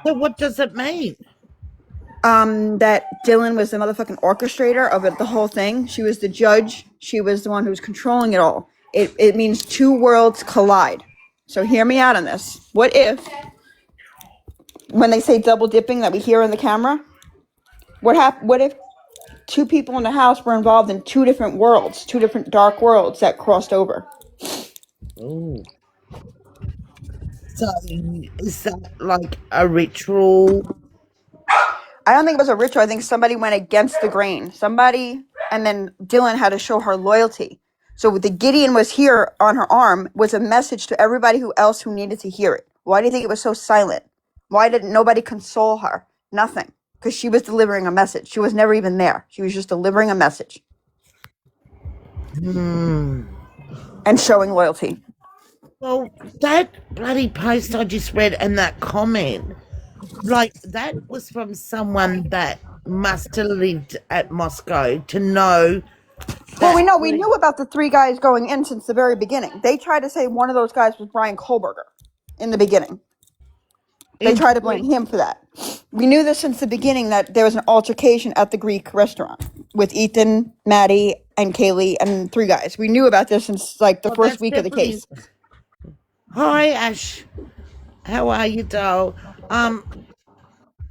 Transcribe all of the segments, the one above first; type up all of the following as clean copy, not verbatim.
So what does it mean? That Dylan was the motherfucking orchestrator of it, the whole thing. She was the judge. She was the one who was controlling it all. It means two worlds collide. So hear me out on this. What if, when they say double dipping that we hear on the camera, what if two people in the house were involved in two different worlds, two different dark worlds that crossed over? Oh, so is that like a ritual? I don't think it was a ritual. I think somebody went against the grain. Somebody, and then Dylan had to show her loyalty. So the Gideon was here on her arm was a message to everybody who needed to hear it. Why do you think it was so silent? Why didn't nobody console her? Nothing. Because she was delivering a message. She was never even there. She was just delivering a message Hmm. and showing loyalty. Well, that bloody post I just read and that comment, like that was from someone that must have lived at Moscow to know Well, that. we knew about the three guys going in since the very beginning. They tried to say one of those guys was Brian Kohlberger in the beginning. They tried to blame him for that. We knew this since the beginning that there was an altercation at the Greek restaurant with Ethan, Maddie, and Kaylee and three guys. We knew about this since like the Well, first that's week of the definitely. case. Hi, Ash. How are you, doll?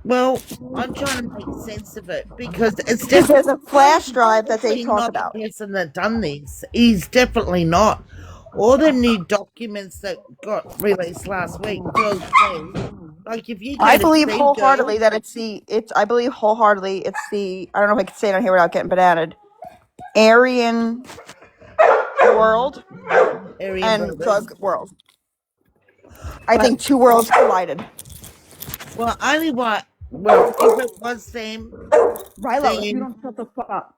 Well, I'm trying to make sense of it because it's Because there's a flash drive that they definitely talk not the about. person that done this. He's definitely not. All the new documents that got released last week, girls, like if you go I to believe see wholeheartedly girls, that I believe wholeheartedly it's the, I don't know if I can say it on here without getting bananaed, Aryan world Aryan and brothers, drug world. I but think two worlds collided. well, only what, well, if it was them, Rilo, if you then don't shut the fuck up.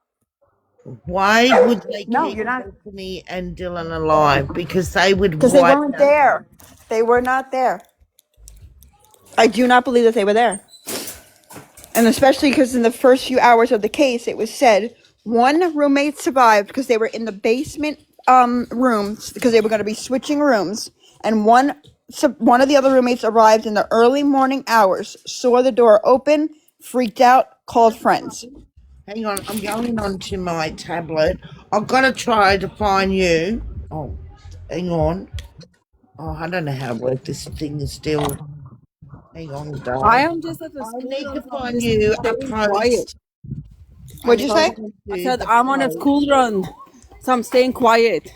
why would they No, keep you're not. Anthony and Dylan alive? Because they would Because they wipe weren't out. there. They were not there. I do not believe that they were there. And especially because in the first few hours of the case, it was said one roommate survived because they were in the basement rooms because they were going to be switching rooms, and one of the other roommates arrived in the early morning hours, saw the door open, freaked out, called friends. Hang on, I'm going on to my tablet. I've got to try to find you. Oh, hang on. Oh, I don't know how to work this thing is still. Hang on, I doll. am just at the I school need to run, so I'm find just you a staying quiet. post. I What'd you need So to say? find I you said the I'm on a post. school run, so I'm staying quiet.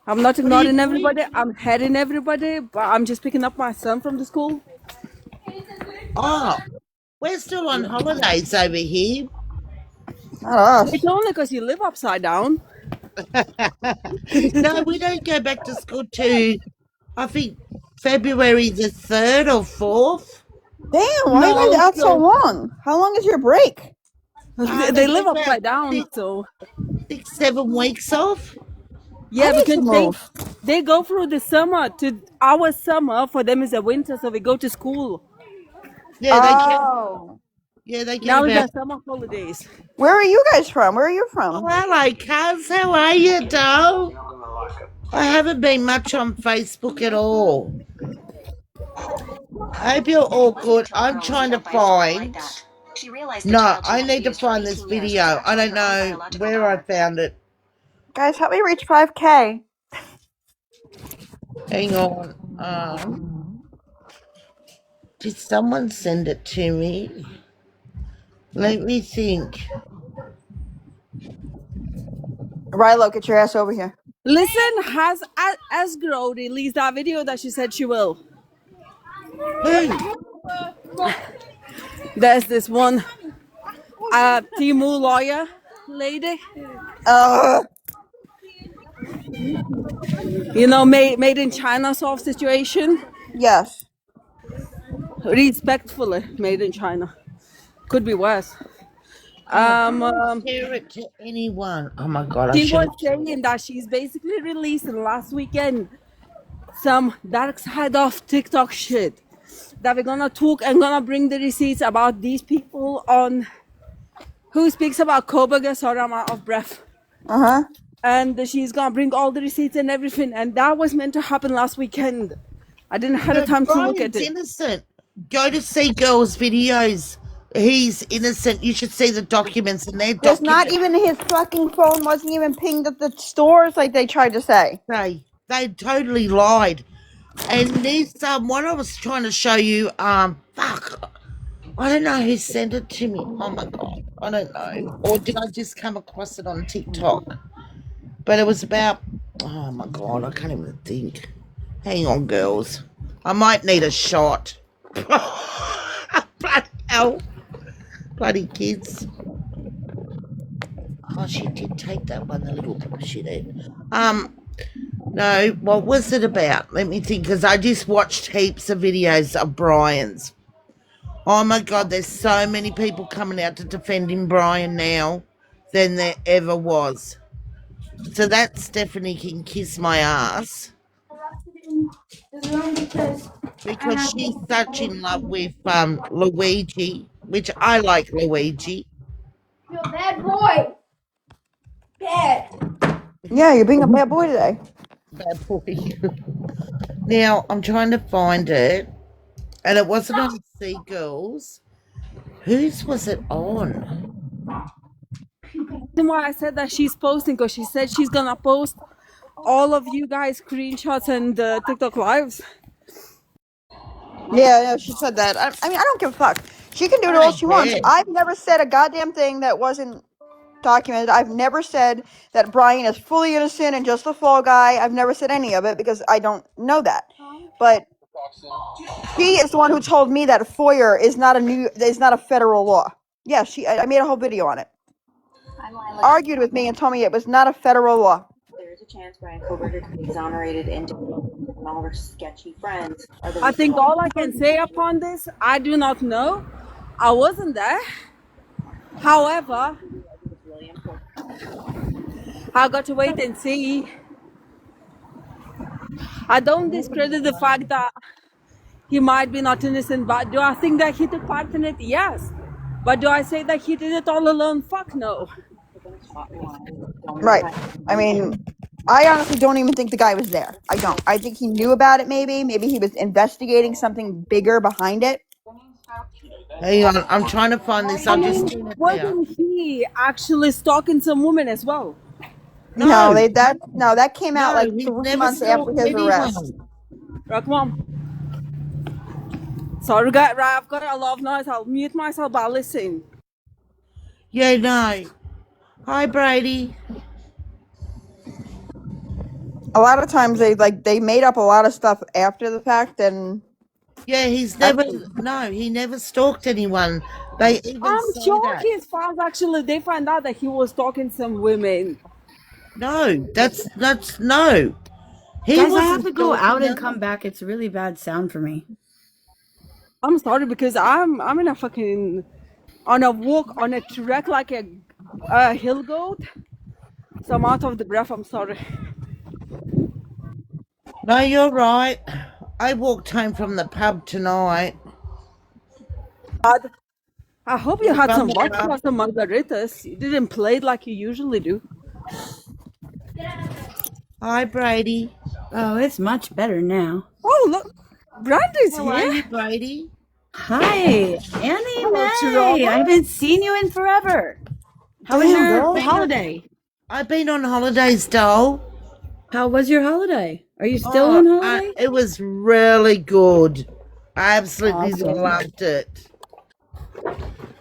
I'm not What are you ignoring doing? everybody. I'm heading everybody, but I'm just picking up my son from the school. Oh, we're still on holidays over here. Not us. It's only because you live upside down. No, we don't go back to school to, I think, February the 3rd or 4th. Damn, why are you guys No, out so so, long? How long is your break? they They live take about upside down, six, so 6, 7 weeks off. I yeah, need because to move. they go through the summer. To our summer for them is a winter, so we go to school. Yeah, they get, Oh. yeah, they get Now it's about. our summer holidays. Where are you guys from? Where are you Oh, from? hello, cuz. How are you, doll? I haven't been much on Facebook at all. I hope you're all good. I'm trying to find. No, I need to find this video. I don't know where I found it. Guys, help me reach 5K. Hang on. Did someone send it to me? Let me think. Rilo, get your ass over here. Listen, has Asgro released that video that she said she will? Who? There's this one Timu lawyer lady, you know, made in China sort of situation. Yes. Respectfully made in China. Could be worse. Oh, Um, don't um, share it to anyone. Oh my god, I she should was have. saying that she's basically released last weekend some dark side of TikTok shit that we're gonna talk and gonna bring the receipts about these people on who speaks about Kobaga. Sorry, I'm out of breath. Uh-huh. And she's gonna bring all the receipts and everything. And that was meant to happen last weekend. I didn't have the But time to look at Brian's it. innocent. Go to see girls' videos. He's innocent. You should see the documents, and they're There's not documents. even his fucking phone wasn't even pinged at the stores like they tried to say. They totally lied. And there's what I was trying to show you. Fuck. I don't know who sent it to me. Oh my god. I don't know. Or did I just come across it on TikTok? But it was about. Oh my god. I can't even think. Hang on, girls. I might need a shot. Bloody hell. Bloody kids. Oh, she did take that one, the little shithead. No, what was it about? Let me think, because I just watched heaps of videos of Brian's. Oh my God, there's so many people coming out to defending Brian now than there ever was. So that Stephanie can kiss my ass because she's such in love with Luigi, which I like Luigi. You're a bad boy. Bad. Yeah, you're being a bad boy today. Bad boy. Now I'm trying to find it, and it wasn't on Sea Girls. Whose was it on? Reason why I said that she's posting, because she said she's gonna post all of you guys screenshots and TikTok lives. Yeah, she said that. I mean, I don't give a fuck. She can do it I all don't she wants. care. I've never said a goddamn thing that wasn't documented. I've never said that Brian is fully innocent and just a fall guy. I've never said any of it because I don't know that. But she is the one who told me that FOIA is not a federal law. Yeah, I made a whole video on it. Argued with me and told me it was not a federal law. There is a chance Brian Koberger could be exonerated and all her sketchy friends are the I think all I can say upon this, I do not know. I wasn't there. However, really important. I got to wait and see. I don't discredit the fact that he might be not innocent, but do I think that he took part in it? Yes. But do I say that he did it all alone? Fuck no. Right. I mean, I honestly don't even think the guy was there. I don't. I think he knew about it maybe. Maybe he was investigating something bigger behind it. Hang on, I'm trying to find this. I'll just turn it down. Wasn't he actually stalking some women as well? No, that came out like he's 3 never months after stalked his arrest. anyone. Right, come on. Sorry, guys, right, I've got a lot of noise. I'll mute myself, but I'll listen. Yeah, no. Hi, Brady. A lot of times they made up a lot of stuff after the fact, and Yeah, he never stalked anyone. They even I'm say sure that. his fans actually, they find out that he was stalking some women. No, that's no. He Guys, I wasn't have to go stalking out and them. come back. It's really bad sound for me. I'm sorry because I'm in a fucking on a walk on a trek like a hill goat. So I'm out of the breath. I'm sorry. No, you're right. I walked home from the pub tonight. I hope you had From some the vodka pub. or some margaritas. You didn't play it like you usually do. Hi, Brady. Oh, it's much better now. Oh look, Brandy's How are here. you, Brady? Hi, Annie May. Chiroma. I haven't seen you in forever. How was Damn, your girl. holiday? I've been on holidays, doll. How was your holiday? Are you still on holiday? It was really good. I absolutely Awesome. loved it.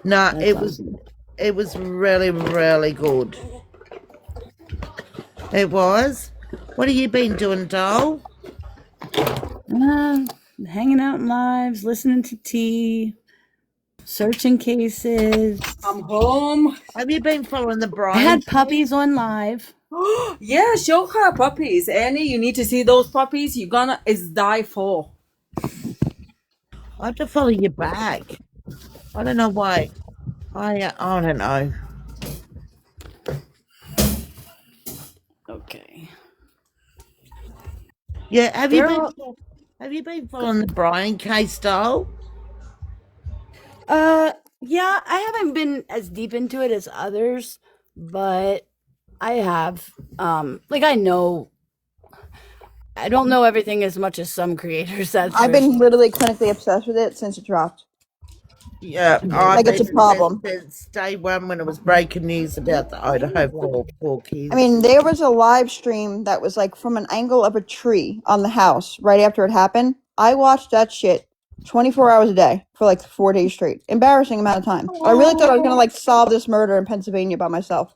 No, That's awesome. it was really, really good. It was. What have you been doing, doll? Hanging out in lives, listening to tea, searching cases. I'm home. Have you been following the I Brian? had puppies on live. Yeah, show her puppies. Annie, you need to see those puppies. It's die for. I have to follow you back. I don't know why. I don't know. Okay. Yeah, have They're you been following the Brian case, doll? Yeah, I haven't been as deep into it as others, but I have. Like I know I don't know everything as much as some creators. That's I've been literally clinically obsessed with it since it dropped. Yeah, I've Like it's a been obsessed problem. since day one when it was breaking news about the Idaho poor I kids. mean, there was a live stream that was like from an angle of a tree on the house right after it happened. I watched that shit 24 hours a day for like 4 days straight. Embarrassing amount of time. I really thought I was gonna like solve this murder in Pennsylvania by myself.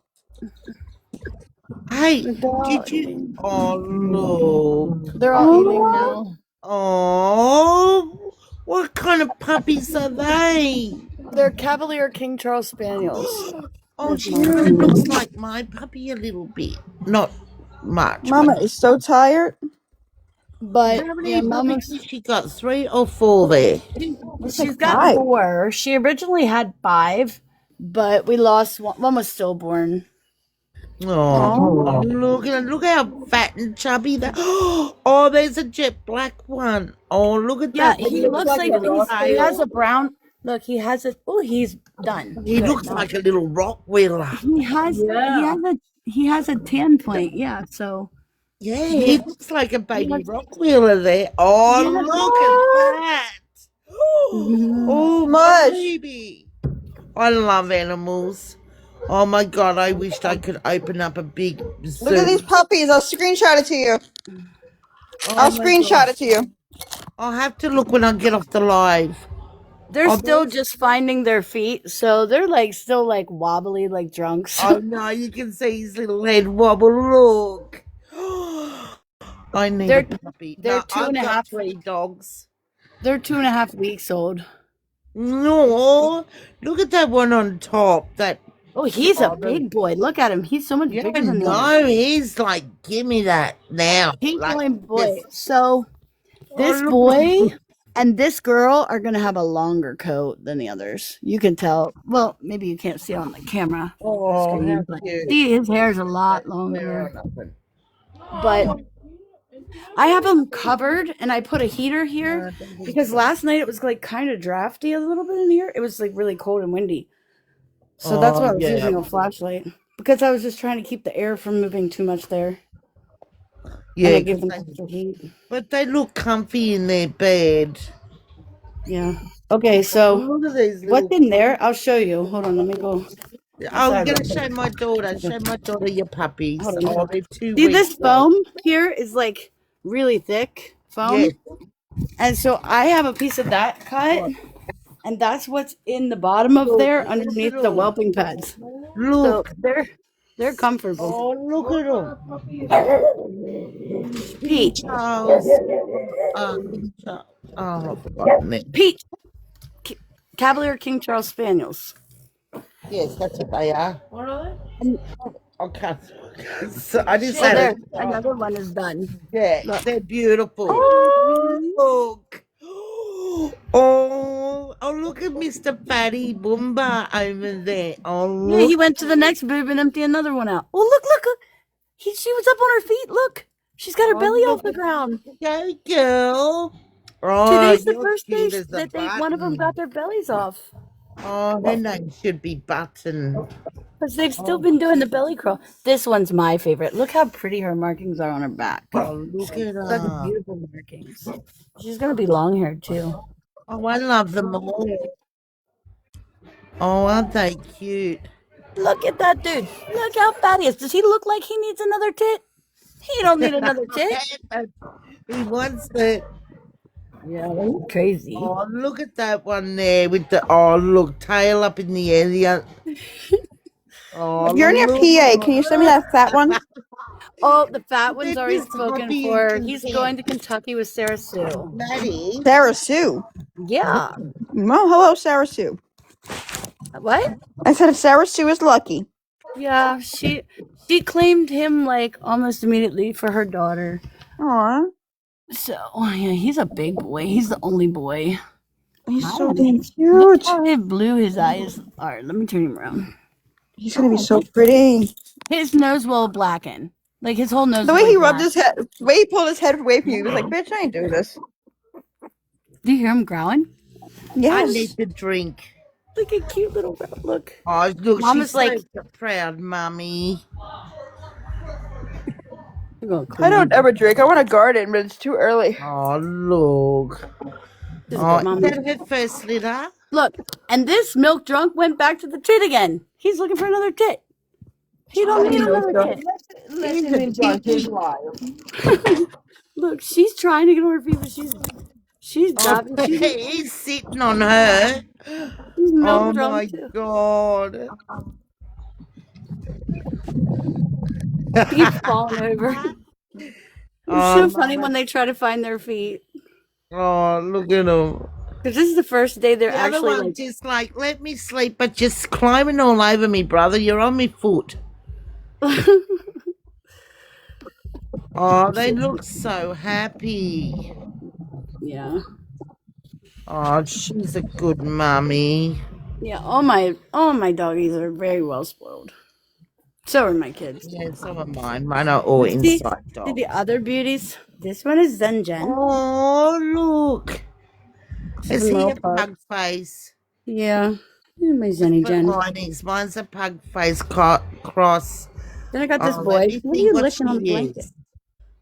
Hey, they're all did you? eating. Oh, look. They're all eating now. Oh, what kind of puppies are they? They're Cavalier King Charles Spaniels. Oh, There's do you know, mom. it looks like my puppy a little bit. Not much, but Mama is so tired. But how yeah, many puppies Mama's has she got? 3 or 4 there? Looks like she's got 5. 4. She originally had 5, but we lost one. One was stillborn. Oh, Oh, look how fat and chubby that. Oh, there's a jet black one. Oh, look at Yeah, that he little looks like he has tail. a brown. Look, he has a. Oh, he's done. He Good. looks like a little Rottweiler. He has a tan point. Yeah, so Yeah, he he looks like a he baby looks. Rottweiler there. Oh, Yeah. look at that. Mhm. Oh, Mush. baby. I love animals. Oh my God, I wished I could open up a big Look at these zoo. puppies. I'll screenshot it to you. Oh I'll my screenshot God. it to you. I'll have to look when I get off the live. They're Oh, still there's, just finding their feet, so they're like still like wobbly like drunks. oh no, you can see his little head wobble. Look. I need a they're puppy. they're No, two and I've a got half. 3 dogs. They're 2.5 weeks old. No, look at that one on top. That Oh, he's a oh, the, big boy. Look at him. He's so much yeah, bigger than the others. no, he's like, give me that now. Pink Like boy and boy. this. So Oh, this look at him. boy and this girl are gonna have a longer coat than the others. You can tell. Well, maybe you can't see it on the camera Oh, how screen, but cute. see, his hair's a lot They're longer. on open. But I have him covered, and I put a heater here because last night it was like kind of drafty a little bit in here. It was like really cold and windy, so that's why Oh, I was yeah. using a flashlight because I was just trying to keep the air from moving too much there, and Yeah, it gives 'cause them they, extra heat. but they look comfy in their bed. Yeah. Okay, Oh, so look at these what's little. in there? I'll show you. Hold on, let me go I'm outside real gonna quick. show my daughter. Okay, Show my daughter your puppies. hold Oh, on. they're two See, weeks this old. foam here is like really thick Yes. foam, and so I have a piece of that cut, Oh, and that's what's in the bottom of there look at underneath the them. whelping pads. So Look. they're comfortable. Oh, look at them. King Pete, Charles. King Charles. Oh, I've forgotten it. Pete, Cavalier King Charles Spaniels. Yes, that's what they are. And Okay. So I just oh, had there, it. another one is done. Yeah, Look. they're beautiful. Mhm. Look. Oh, look at Mr. Fatty Boomba over there. Oh, Yeah, he look. went to the next boob and emptied another one out. Oh, look. She was up on her feet. Look, she's got her Oh, belly off look the at ground. go, girl. Oh, Today's the you're first day cute as a that one of them button. got their bellies off Oh, her name should be Button. because they've still Oh, been doing the belly crawl. This one's my favorite. Look how pretty her markings are on her back. oh, look at Such her. beautiful markings. She's gonna be long haired too. Oh, I love them all. Oh, aren't they cute? Look at that dude. Look how fat he is. Does he look like he needs another tit? He don't need another tit. He wants it. Yeah, he's crazy. Oh, look at that one there with the, oh, look, tail up in the air. Oh, If you're in your PA, can you send me that fat one? Oh, the fat one's Let already this spoken puppy for. and He's consent. going to Kentucky with Sarah Sue. Maddie. Sarah Sue. Yeah. Well, hello, Sarah Sue. What? I said if Sarah Sue is lucky. Yeah, she claimed him like almost immediately for her daughter. Aw, So yeah, he's a big boy. He's the only boy. he's I so don't damn know. Look cute. how blue his eyes are. Let me turn him around. He's gonna be so pretty. His nose will blacken. Like his whole nose. The is way he like rubbed black. his head, the way he pulled his head away from you, he was like, "Bitch, I ain't doing this." Do you hear him growling? I Yes. need to drink. Look at cute little look. Oh, look, Mama's she's like, so proud, mummy. I don't ever drink. I want to garden, but it's too early. Oh, look. This is Oh, good, is Mommy. that her first litter? Look, and this milk drunk went back to the tit again. He's looking for another tit. He don't need another tit. Let him enjoy his life. Look, she's trying to get on her feet, but she's Oh, dabbing. She's he's sitting on her. milk Oh, drunk my too. God. He keeps falling over. It's Oh, so funny Mama. when they try to find their feet. Oh, look at him. Because this is the first day they're The other actually one like. just like, let me sleep, but just climbing all over me, brother. You're on me foot. Oh, they look so happy. Yeah. Oh, she's a good mummy. Yeah, all my doggies are very well spoiled. So are my kids. Yeah, some of mine. Mine are all Let's see inside the dogs. other beauties. This one is Zenjen. Oh, look. She's Is a he merle a pug. pug face? Yeah. Yeah, my Zenny But Jen. mine is. Mine's a pug face cross. Then I got this Oh, boy. let me What are see you what licking on the she blanket? is.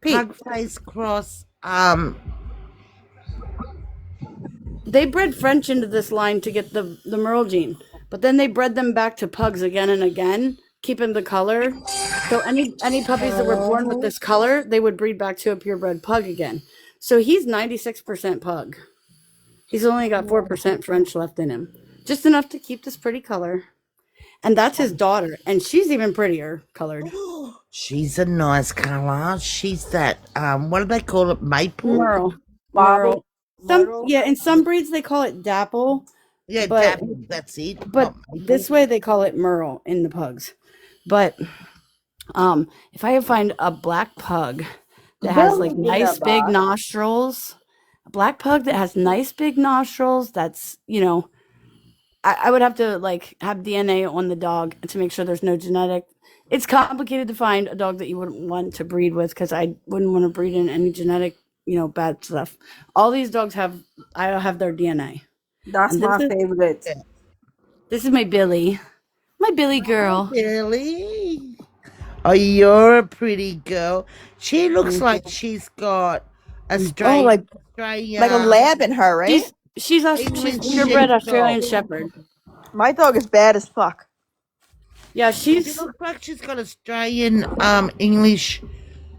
Pete. Pug face cross. They bred French into this line to get the Merle gene, but then they bred them back to pugs again and again, keeping the color. So any puppies that were born with this color, they would breed back to a purebred pug again. So he's 96% pug. He's only got 4% French left in him, just enough to keep this pretty color. And that's his daughter, and she's even prettier colored. She's a nice color. She's that what do they call it? Maple? Merle. Marble. In some breeds they call it dapple, Yeah, but dapple, that's it. but Not maple. this way they call it Merle in the pugs. But if I find a black pug that has like nice big nostrils, a black pug that has nice big nostrils, that's I would have to like have DNA on the dog to make sure there's no genetic. It's complicated to find a dog that you wouldn't want to breed with because I wouldn't want to breed in any genetic, bad stuff. All these dogs I have their DNA. That's And my favorite. this is my Billy girl. Billy. Oh, you're a pretty girl. She looks like she's got Australian, like Australian, a lab in her, right? She's English purebred Australian sheepdog. Shepherd. My dog is bad as fuck. Yeah, She she's looks like she's got Australian, English.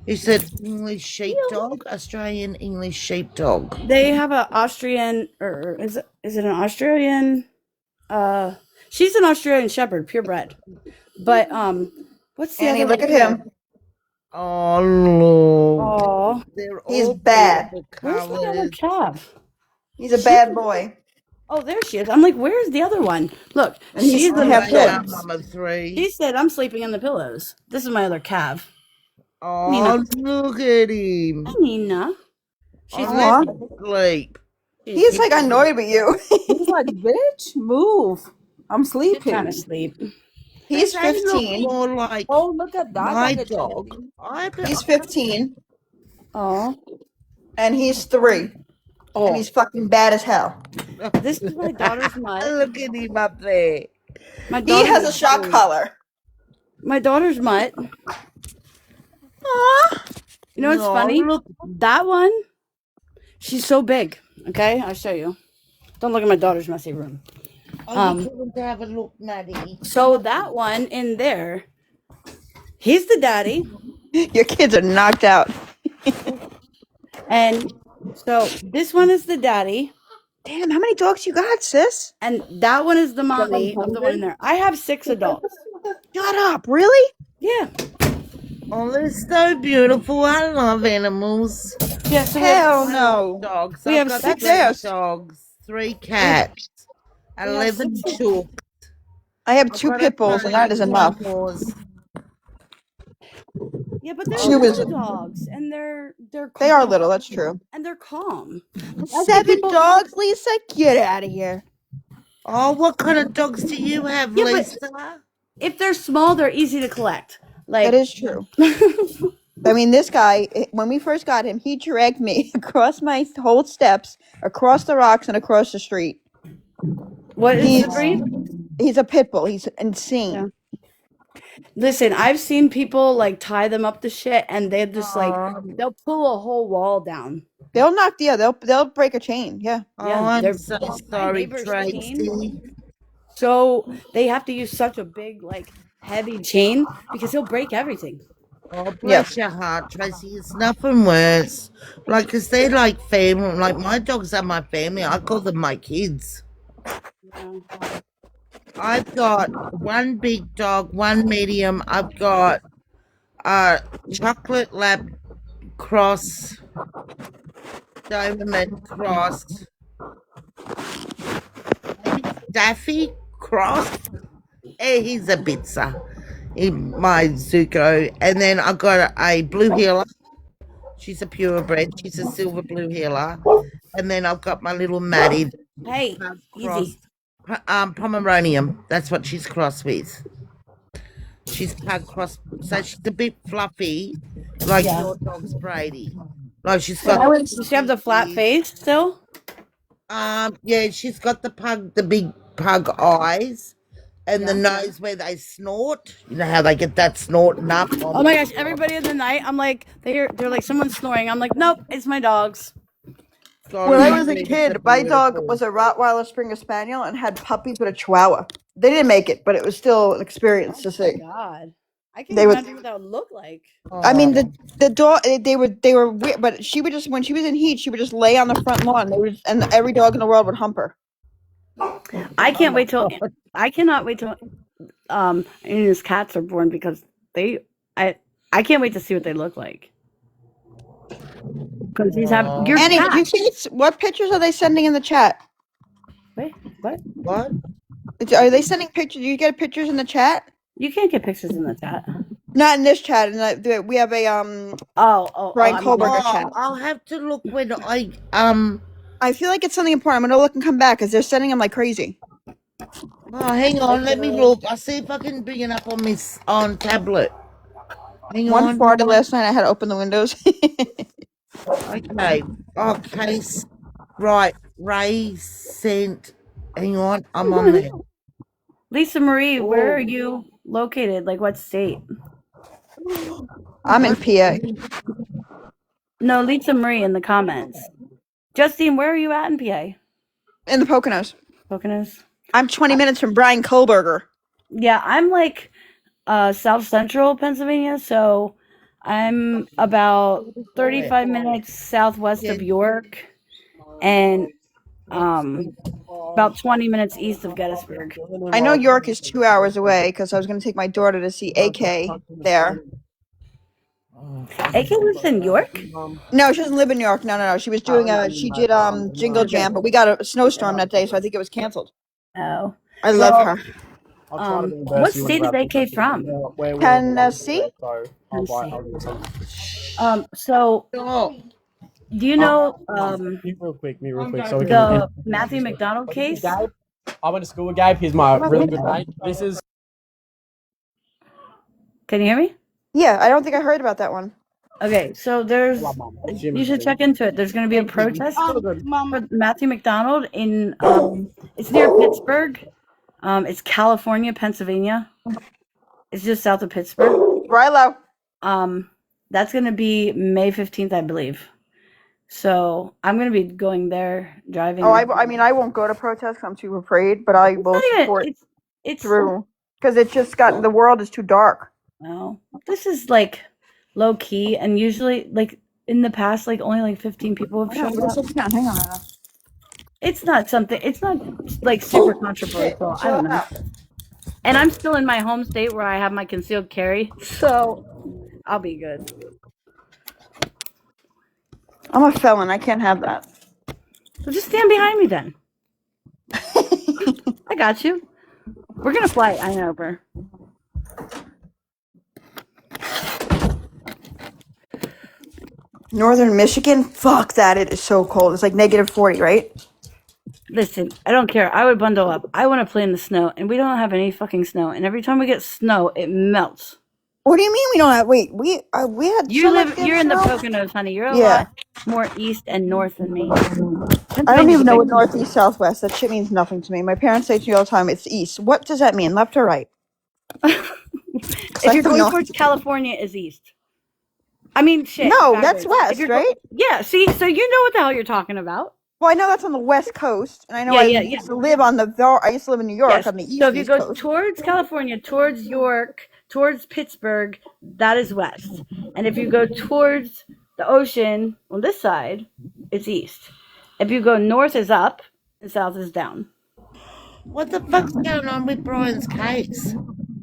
Is it English sheepdog? Australian English sheepdog. they have an Austrian or is it an Australian? She's an Australian Shepherd, purebred. But what's the Annie, other look one? at him. Oh, look. Oh, They're He's all bad. beautiful where's my other colours. calf? He's a bad boy. Oh, there she is. I'm like, where's the other one? Look, And he's she's gonna in the have They are kids. pillows. number 3. She said, I'm sleeping in the pillows. This is my other calf. Oh, Nina. look at him. Hi, Nina. She's Oh, Aw. let him sleep. He's like annoyed with you. He's like, bitch, move. I'm she's sleeping. trying to sleep. He's They look 15. more like Oh, look at that. my Like a dog. chicken. He's 15. Oh, And he's 3. And he's fucking bad as hell. this is my daughter's mutt. Look at him up there. My He daughter has a shock collar. My daughter's mutt. Aw. You know what's No, funny? look. That one, she's so big. Okay, I'll show you. Don't look at my daughter's messy room. Oh, you couldn't have a look, Maddie. So that one in there, he's the daddy, Your kids are knocked out. and so this one is the daddy, Damn, how many dogs you got, sis? and that one is the mommy of the one in there. I have 6 adults. Shut up. Really? Yeah, Oh, they're so beautiful. I love animals. yeah. So Hell no. Dogs. We I've have got 6 3 dogs, 3 cats, 11 6 chooks. I have 2 pit bulls, and that is enough. yeah, but they're She was- little dogs, and they're They are calm, little, that's true. and they're calm. 7 dogs, Lisa? Get out of here. Oh, what kind of dogs do you have, Yeah, but- Lisa? If they're small, they're easy to collect. Like That is true. I mean, this guy, when we first got him, he dragged me across my whole steps, across the rocks, and across the street. what is He's, the breed? he's a pit bull. He's insane. Yeah. Listen, I've seen people like tie them up to shit, and they just like Oh, they'll pull a whole wall down. They'll knock. Yeah, they'll break a chain. Yeah. Yeah, I'm they're so my sorry, neighbor's chain. Tracy. So they have to use such a big, like heavy chain because he'll break everything. Oh, Yeah. bless your heart, Tracy. It's nothing worse. Like, 'cause they're like family. Like, my dogs are my family. I call them my kids. Yeah. I've got one big dog, one medium. I've got a chocolate lab cross, Doberman cross, maybe Daffy cross. He's a bitzer. My Zuko. And then I got a blue heeler. She's a purebred. She's a silver blue heeler. And then I've got my little Maddie Hey, cross. easy. Pomeranian. That's what she's crossed with. She's pug cross, so she's a bit fluffy, like Yeah. your dog's Brady. Like she's So got. does she have the flat face still? Yeah, she's got the big pug eyes, and the Yeah. nose where they snort. You know how they get that snorting up. Oh my gosh! Everybody in the night, I'm like, they're like someone's snoring. I'm like, nope, it's my dogs. Sorry, When I was a it's kid, my dog beautiful. was a Rottweiler Springer Spaniel and had puppies with a Chihuahua. They didn't make it, but it was still an experience to see. God, I can't They would. imagine what that would look like. I mean, Oh, the dog. They were weird, but she would just when she was in heat, she would just lay on the front lawn. And every dog in the world would hump her. I can't wait till I cannot wait till his cats are born because they I can't wait to see what they look like. Because these have your Annie, cat. you think what pictures are they sending in the chat? Wait, what? what? Are they sending pictures? Do you get pictures in the chat? You can't get pictures in the chat. Not in this chat. We have a Brian I'm Kohlberger Oh, chat. I'll have to look when I feel like it's something important. I'm gonna look and come back because they're sending them like crazy. Oh, hang on. Let me look. I'll see if I can bring it up on this on tablet. Hang One on. farted last night. I had to open the windows. Okay. Okay. Right. Ray sent. Hang on. I'm on there. Lisa Marie, where are you located? Like what state? I'm in PA. No, Lisa Marie in the comments. Justine, where are you at in PA? In the Poconos. Poconos? I'm 20 minutes from Brian Kohlberger. Yeah, I'm like South Central Pennsylvania, so I'm about 35 minutes southwest of York and about 20 minutes east of Gettysburg. I know York is 2 hours away because I was going to take my daughter to see AK there. AK lives in York? No, she doesn't live in New York. No. She was doing she did Jingle Jam, but we got a snowstorm that day, so I think it was canceled. Oh. I love her. What state is AK from? Tennessee? So Oh, do you know Mute real quick, so we can. the Matthew McDonald case? Gabe, I went to school with Gabe. He's my really good mate. This is. Can you hear me? Yeah, I don't think I heard about that one. Okay, so you should check into it. There's going to be a protest for Matthew McDonald in it's near Pittsburgh. It's California, Pennsylvania. It's just south of Pittsburgh. Rilo. That's going to be May 15th, I believe. So I'm going to be going there, driving. Oh, I mean, I won't go to protest 'cause I'm too afraid, but I will support it's through because it just got the world is too dark. No, this is like low key, and usually, like in the past, like only like 15 people have shown up. Hang on. It's not something. It's not like super controversial. I don't know. And I'm still in my home state where I have my concealed carry, so I'll be good. I'm a felon. I can't have that. So just stand behind me then. I got you. We're gonna fly over. Northern Michigan? Fuck that. It is so cold. It's like -40, right? Listen, I don't care. I would bundle up. I want to play in the snow, and we don't have any fucking snow. And every time we get snow, it melts. What do you mean we don't have? Wait, we had. You're in the Poconos, honey. You're a lot more east and north than me. I don't even know what northeast, southwest. That shit means nothing to me. My parents say to me all the time, "It's east." What does that mean? Left or right? If I you're don't going know. towards California, is east. I mean, shit. No, that's backwards. If west, you're right? yeah. See, so you know what the hell you're talking about. Well, I know that's on the west coast, and I know Yeah, I yeah, yeah. used to live on I used to live in New York Yes. on the So east if you east go coast. towards California, towards York, towards Pittsburgh, that is west. And if you go towards the ocean on this side, it's east. If you go north is up and south is down. What the fuck's going on with Brian's case?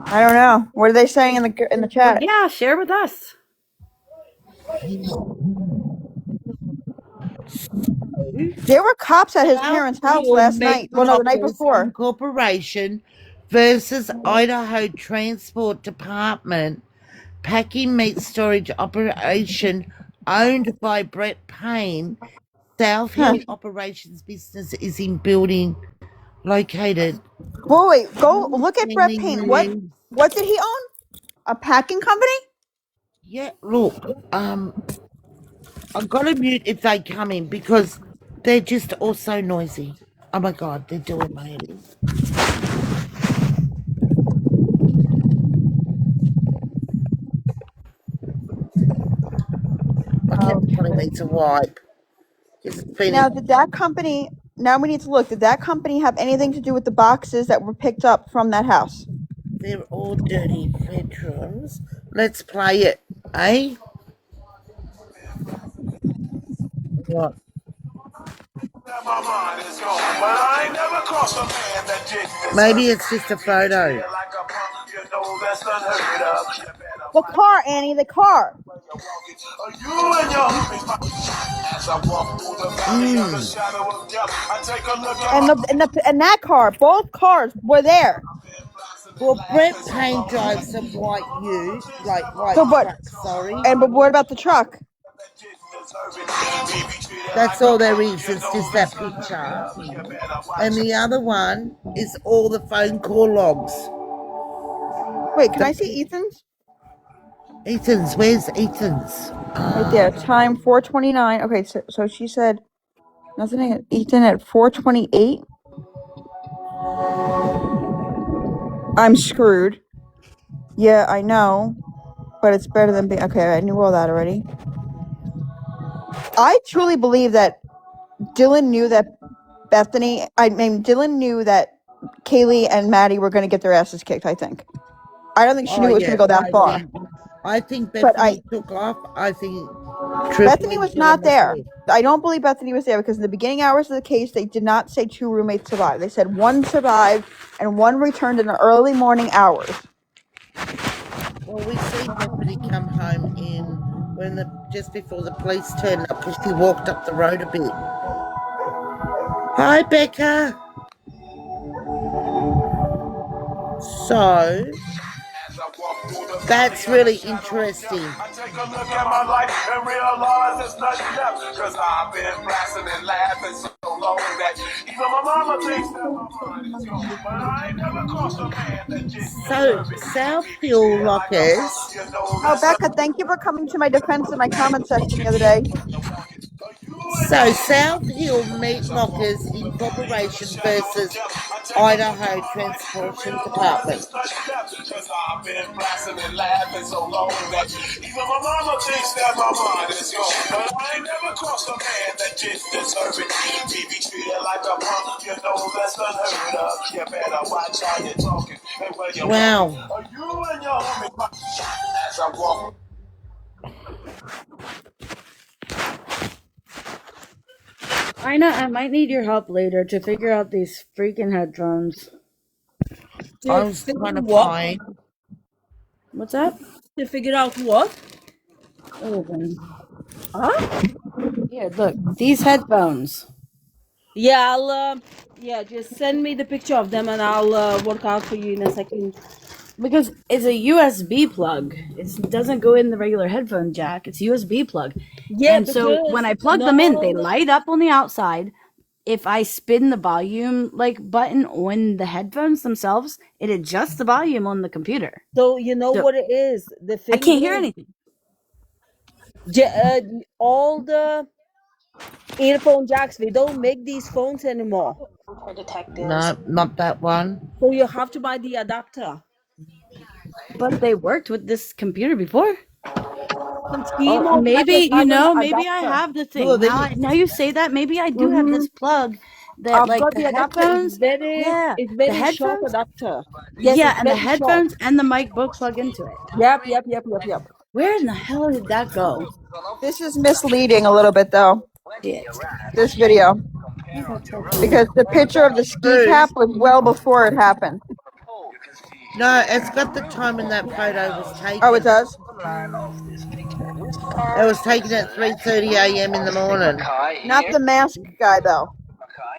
I don't know. What are they saying in the Well, chat? yeah, share with us. There were cops at his South parents' house Fuel last Meat night. Well, no, the night Lockers before. Incorporation versus Idaho Transport Department packing meat storage operation owned by Brett Payne. South Huh. Hill Operations business is in building located. Well, wait, go look at Brett Daily Payne. News. What did he own? A packing company? Yeah, look, I've got to mute if they come in because they're just all so noisy. Oh my god, they're doing my head in. I kept telling me to wipe. It's been Now, did that company? Now we need to look. Did that company have anything to do with the boxes that were picked up from that house? they're all dirty bedrooms. Let's play it, eh? What? Maybe it's just a photo. The car, Annie. The car. And that car. Both cars were there. Well, Brett Payne drives a white ute, like white So, but truck, sorry. but what about the truck? That's all there is. It's just that picture. And the other one is all the phone call logs. Wait, can I see Ethan's? Ethan's, where's Ethan's? Right there. Time 4:29. Okay, so she said nothing at Ethan at 4:28. I'm screwed. Yeah, I know, but it's better than being okay. I knew all that already. I truly believe that Dylan knew that Dylan knew that Kaylee and Maddie were going to get their asses kicked. I think. I don't think she knew it was going to go that far. I think But Bethany took off. I think Bethany was not there. there. I don't believe Bethany was there because in the beginning hours of the case, they did not say 2 roommates survived. They said 1 survived and 1 returned in the early morning hours. Well, we see Bethany come home just before the police turned up because she walked up the road a bit. Hi, Becca. So that's really interesting. I take a look at my life and realize there's nothing left because I've been blasting and laughing so long that even my mama thinks that my mind is gone. But I ain't never crossed a man that just so South Hill Lockers. Oh, Becca, thank you for coming to my defense in my comment section the other day. So South Hill Meat Lockers Incorporation versus Idaho Transportation Department. I've been blasting and laughing so long that even my mama thinks that my mind is gone. But I ain't never crossed a man that didn't deserve it. Me be treated like a punk, you know that's unheard of. You better watch how you're talking and where you're walking. Are you and your homie as I walk? Ina, I might need your help later to figure out these freaking headphones. I was trying to what? find. What's that? To figure out what? Everything. Huh? Here, look. These headphones. Yeah, I'll yeah, just send me the picture of them and I'll work out for you in a second. Because it's a USB plug. It doesn't go in the regular headphone jack. It's a USB plug. Yeah, And so when I plug them in, they light up on the outside. If I spin the volume button on the headphones themselves, it adjusts the volume on the computer. So you know what it is. The thing I can't hear is, anything. all the earphone jacks, we don't make these phones anymore. For detectives. No, not that one. So you have to buy the adapter. but they worked with this computer before. T-Mobile Maybe has an maybe I adapter. have the Well, thing. Now you say that, maybe I do have this plug that I've like got the the adapter. It's headphones. Yeah, it's the very short headphones. adapter. Yes, Yeah, it's and the very short. headphones and the mic both plug into it. Yep. Where in the hell did that go? This is misleading a little bit though. Shit. This video, I got so because the picture of the ski True. cap was well before it happened. No, it's got the time when that photo was taken. Oh, it does. It was taken at 3:30 a.m. in the morning. Not the mask guy though.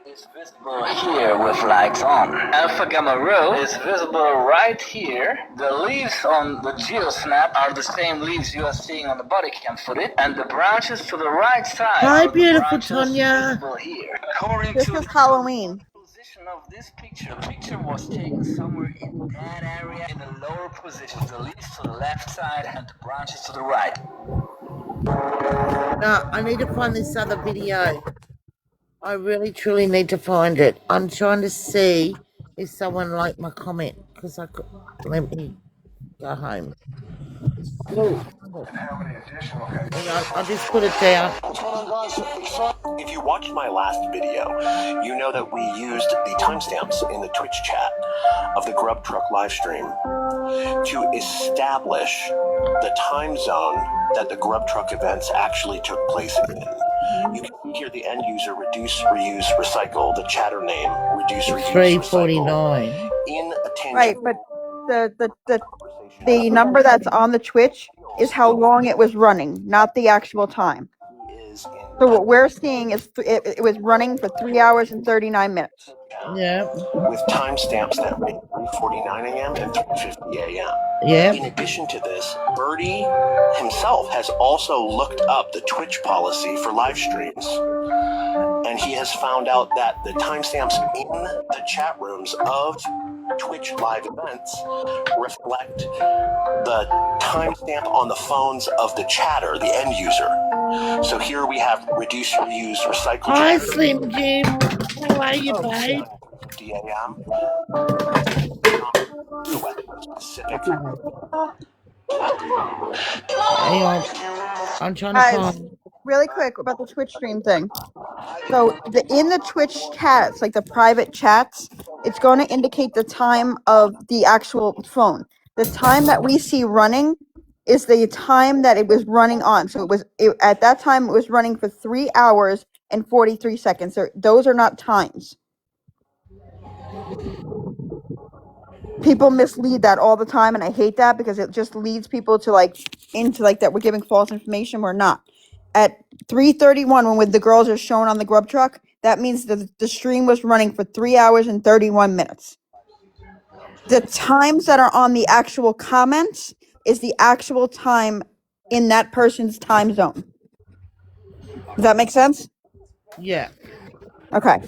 Is visible here with lights on. Alpha Gamma Rho is visible right here. The leaves on the geosnap are the same leaves you are seeing on the body cam footage, and the branches to the right side Hi, are the beautiful branches Tonya. visible here. According This to is the Halloween. position of this picture, the picture was taken somewhere in that area in the lower position. The leaves to the left side and the branches to the right. No, I need to find this other video. I really, truly need to find it. I'm trying to see if someone liked my comment because I could. Let me go home. Whoa. Hang on, I'll just put it down. If you watched my last video, you know that we used the timestamps in the Twitch chat of the Grub Truck live stream to establish the time zone that the Grub Truck events actually took place in. You can see here the end user reduce, reuse, recycle, the chatter name reduce, reuse, 3:49. recycle in a tangent. Right, but the number that's on the Twitch is how long it was running, not the actual time. So what we're seeing is it was running for 3 hours and 39 minutes. Yeah. With timestamps that read 3:49 a.m. and 3:50 a.m. Yeah. In addition to this, Birdie himself has also looked up the Twitch policy for live streams, and he has found out that the timestamps in the chat rooms of Twitch live events reflect the timestamp on the phones of the chatter, the end user. So here we have reduce, reuse, recycle. Hi, Slim Jim. How are you, babe? 50 a.m. Specific. Hang on. I'm trying to Guys, find. really quick about the Twitch stream thing. So in the Twitch chats, like the private chats, it's going to indicate the time of the actual phone. The time that we see running is the time that it was running on. So at that time it was running for 3 hours and 43 seconds. Those are not times. People mislead that all the time, and I hate that because it just leads people to into that we're giving false information. We're not. At 3:31, when the girls are shown on the Grub Truck, that means that the stream was running for 3 hours and 31 minutes. The times that are on the actual comments is the actual time in that person's time zone. Does that make sense? Yeah. Okay.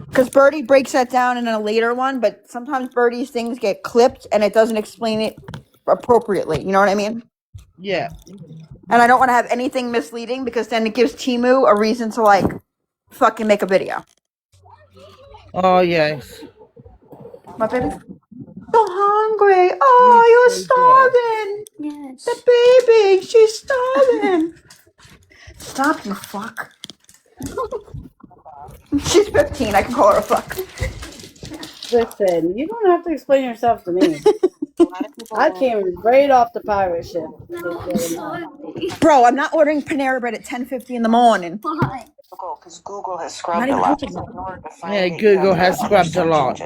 Because Birdie breaks that down in a later one, but sometimes Birdie's things get clipped and it doesn't explain it appropriately. You know what I mean? Yeah. And I don't want to have anything misleading because then it gives Timu a reason to fucking make a video. Oh, yes. My baby? So hungry. Oh, you're starving. Yes. The baby, she's starving. Stop, you fuck. She's 15. I can call her a fuck. Listen, you don't have to explain yourself to me. I came right off the pirate ship. Bro, I'm not ordering Panera Bread at 10:50 in the morning. Why? Because Google has scrubbed Not a even lot. open. Yeah, Google has scrubbed a lot.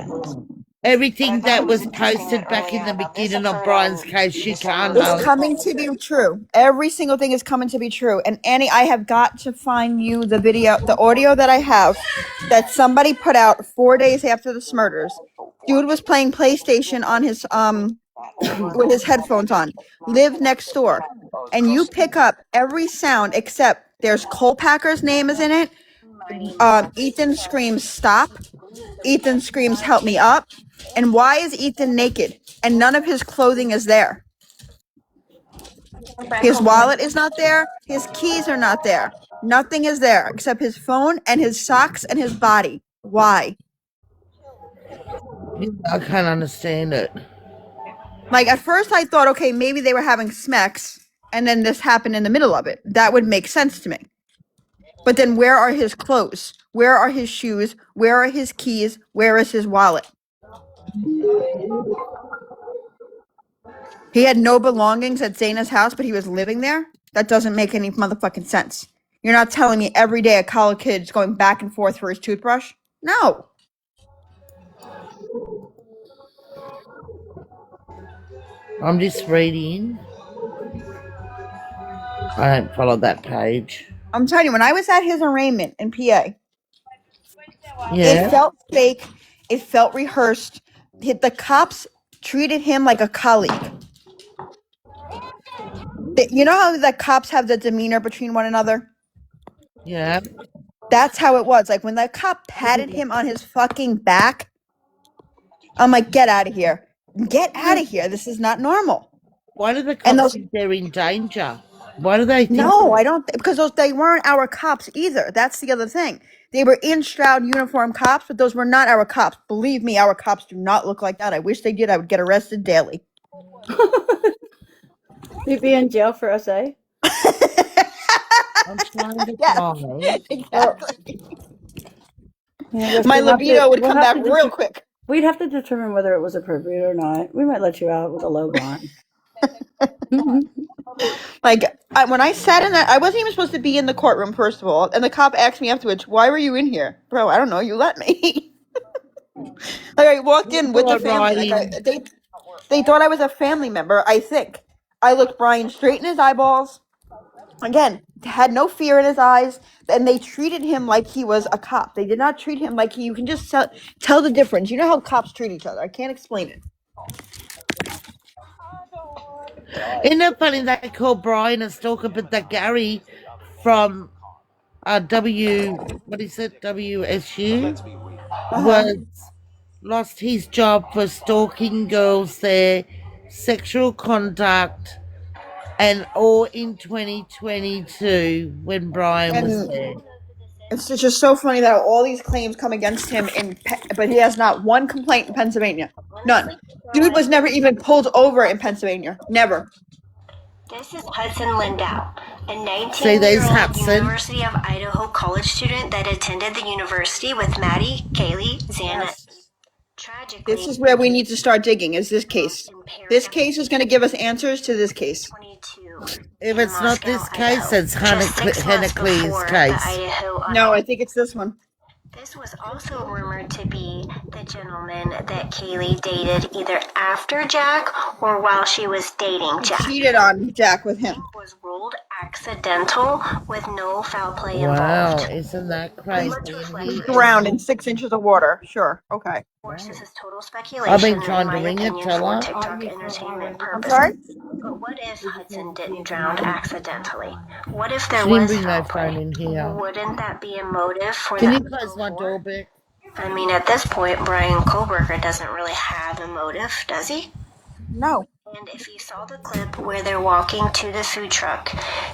Everything that was posted back in the beginning of Brian's case, she can't It's help. coming to be true. Every single thing is coming to be true. And Annie, I have got to find you the video, the audio that I have that somebody put out 4 days after the murders. Dude was playing PlayStation on his with his headphones on. Live next door. And you pick up every sound except there's Cole Packer's name is in it. Ethan screams stop. Ethan screams help me up. And why is Ethan naked? And none of his clothing is there. His wallet is not there. His keys are not there. Nothing is there except his phone and his socks and his body. Why? I can't understand it. Like at first I thought, okay, maybe they were having smecks and then this happened in the middle of it. That would make sense to me. But then where are his clothes? Where are his shoes? Where are his keys? Where is his wallet? He had no belongings at Zaina's house, but he was living there? That doesn't make any motherfucking sense. You're not telling me every day a college kid's going back and forth for his toothbrush? No. I'm just reading. I don't follow that page. I'm telling you, when I was at his arraignment in PA, Yeah. it felt fake. It felt rehearsed. The cops treated him like a colleague. You know how the cops have the demeanor between one another? Yeah. That's how it was. Like when the cop patted him on his fucking back, I'm like, get out of here. Get out of here. This is not normal. Why do the And cops those, think they're in danger? Why do they think no, I don't, because they weren't our cops either. That's the other thing. They were in Stroud uniform cops, but those were not our cops. Believe me, our cops do not look like that. I wish they did. I would get arrested daily. You'd be in jail for SA. I'm trying to Yeah, find? exactly. Yeah, I guess My we'll have to- libido would we'll come have back to real quick. We'd have to determine whether it was appropriate or not. We might let you out with a low bond. Like when I sat in that, I wasn't even supposed to be in the courtroom, first of all. And the cop asked me afterwards, "Why were you in here, bro?" I don't know. You let me. Like I walked in with the family. Like they thought I was a family member. I think I looked Brian straight in his eyeballs. Again, had no fear in his eyes, and they treated him like he was a cop. They did not treat him like you can just tell the difference. You know how cops treat each other. I can't explain it. Isn't it funny they call Brian a stalker, but that Gary from what is it, WSU, was lost his job for stalking girls there, sexual conduct, and all in 2022 when Brian was And there. it's just so funny that all these claims come against him, but he has not one complaint in Pennsylvania. None. Dude was never even pulled over in Pennsylvania. Never. This is Hudson Lindau, a See, there's 19-year-old Hudson. University of Idaho college student that attended the university with Maddie, Kaylee, Xana. Yes. Tragically, This is where we need to start digging, is this case. This case is going to give us answers to this case. 22 If in it's not this Moscow, case, Idaho, it's just 6 months Hennickley's before the case. Idaho No, I think it's this one. This was also rumored to be the gentleman that Kaylee dated either after Jack or while she was dating Jack. Cheated on Jack with him. Was ruled accidental with no foul play Wow, involved. isn't that crazy? He drowned in 6 inches of water. Sure. Okay. Of course, this is total speculation. I've been trying in to my ring it, opinion, tell for her. TikTok entertainment I'm purposes. sorry? But what if Hudson didn't drown accidentally? What if there She didn't was bring foul no phone play? in here. Wouldn't that be a motive for Can that? you close my door, Beck? I mean, at this point, Brian Koberger doesn't really have a motive, does he? No. And if you saw the clip where they're walking to the food truck,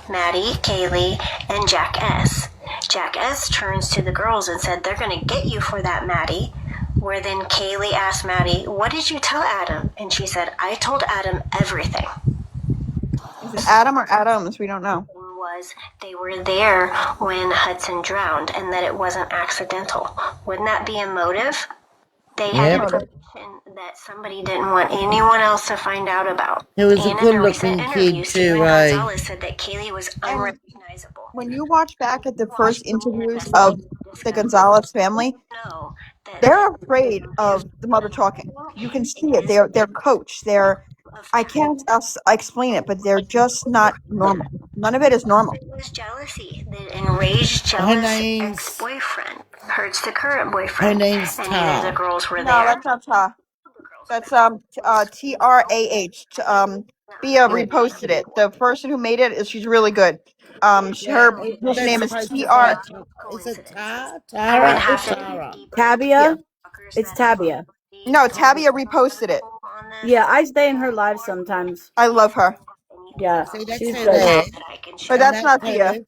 Maddie, Kaylee, and Jack S. Jack S. turns to the girls and said, "They're going to get you for that, Maddie." Where then Kaylee asked Maddie, "What did you tell Adam?" And she said, "I told Adam everything." Is it Adam or Adams? We don't know. Was they were there when Hudson drowned and that it wasn't accidental. Wouldn't that be a motive? They had information that somebody didn't want anyone else to find out about. He was a And in a good-looking recent interview, kid Steven too, Gonzalez said that Kaylee was unrecognizable. When you watch back at the first interviews of the Gonzalez family, they're afraid of the mother talking. You can see it. They're coached. I can't explain it, but they're just not normal. None of it is normal. It was jealousy. The enraged, jealous ex-boyfriend hurts the current boyfriend. Her name's and neither of the girls were No, there. that's not Ta. That's TRAH. Bia reposted it. The person who made it she's really good. Her name is TR. Is it Tara? Tabia? It's Tabia. No, Tabia reposted it. Yeah, I stay in her live sometimes. I love her. Yeah, See, that's she's her good. there. But that's not Tia.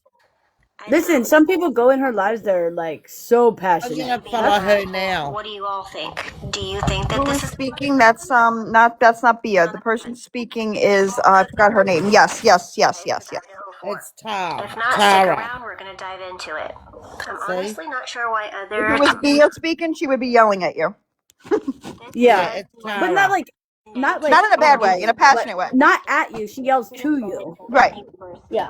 Listen, some people go in her lives that are like so I'm passionate. gonna follow her now. What do you all think? Do you think that Who this is is speaking? That's not Bia. The person speaking is I forgot her name. Yes. It's Tara. If not, stick Tara. around. We're going to dive into it. I'm See? honestly not sure why If other. it was Bia speaking, she would be yelling at you. Yeah, It's but Tara. not like Not in a bad way, in a but passionate way. not at you. She yells to you. Right. Yeah.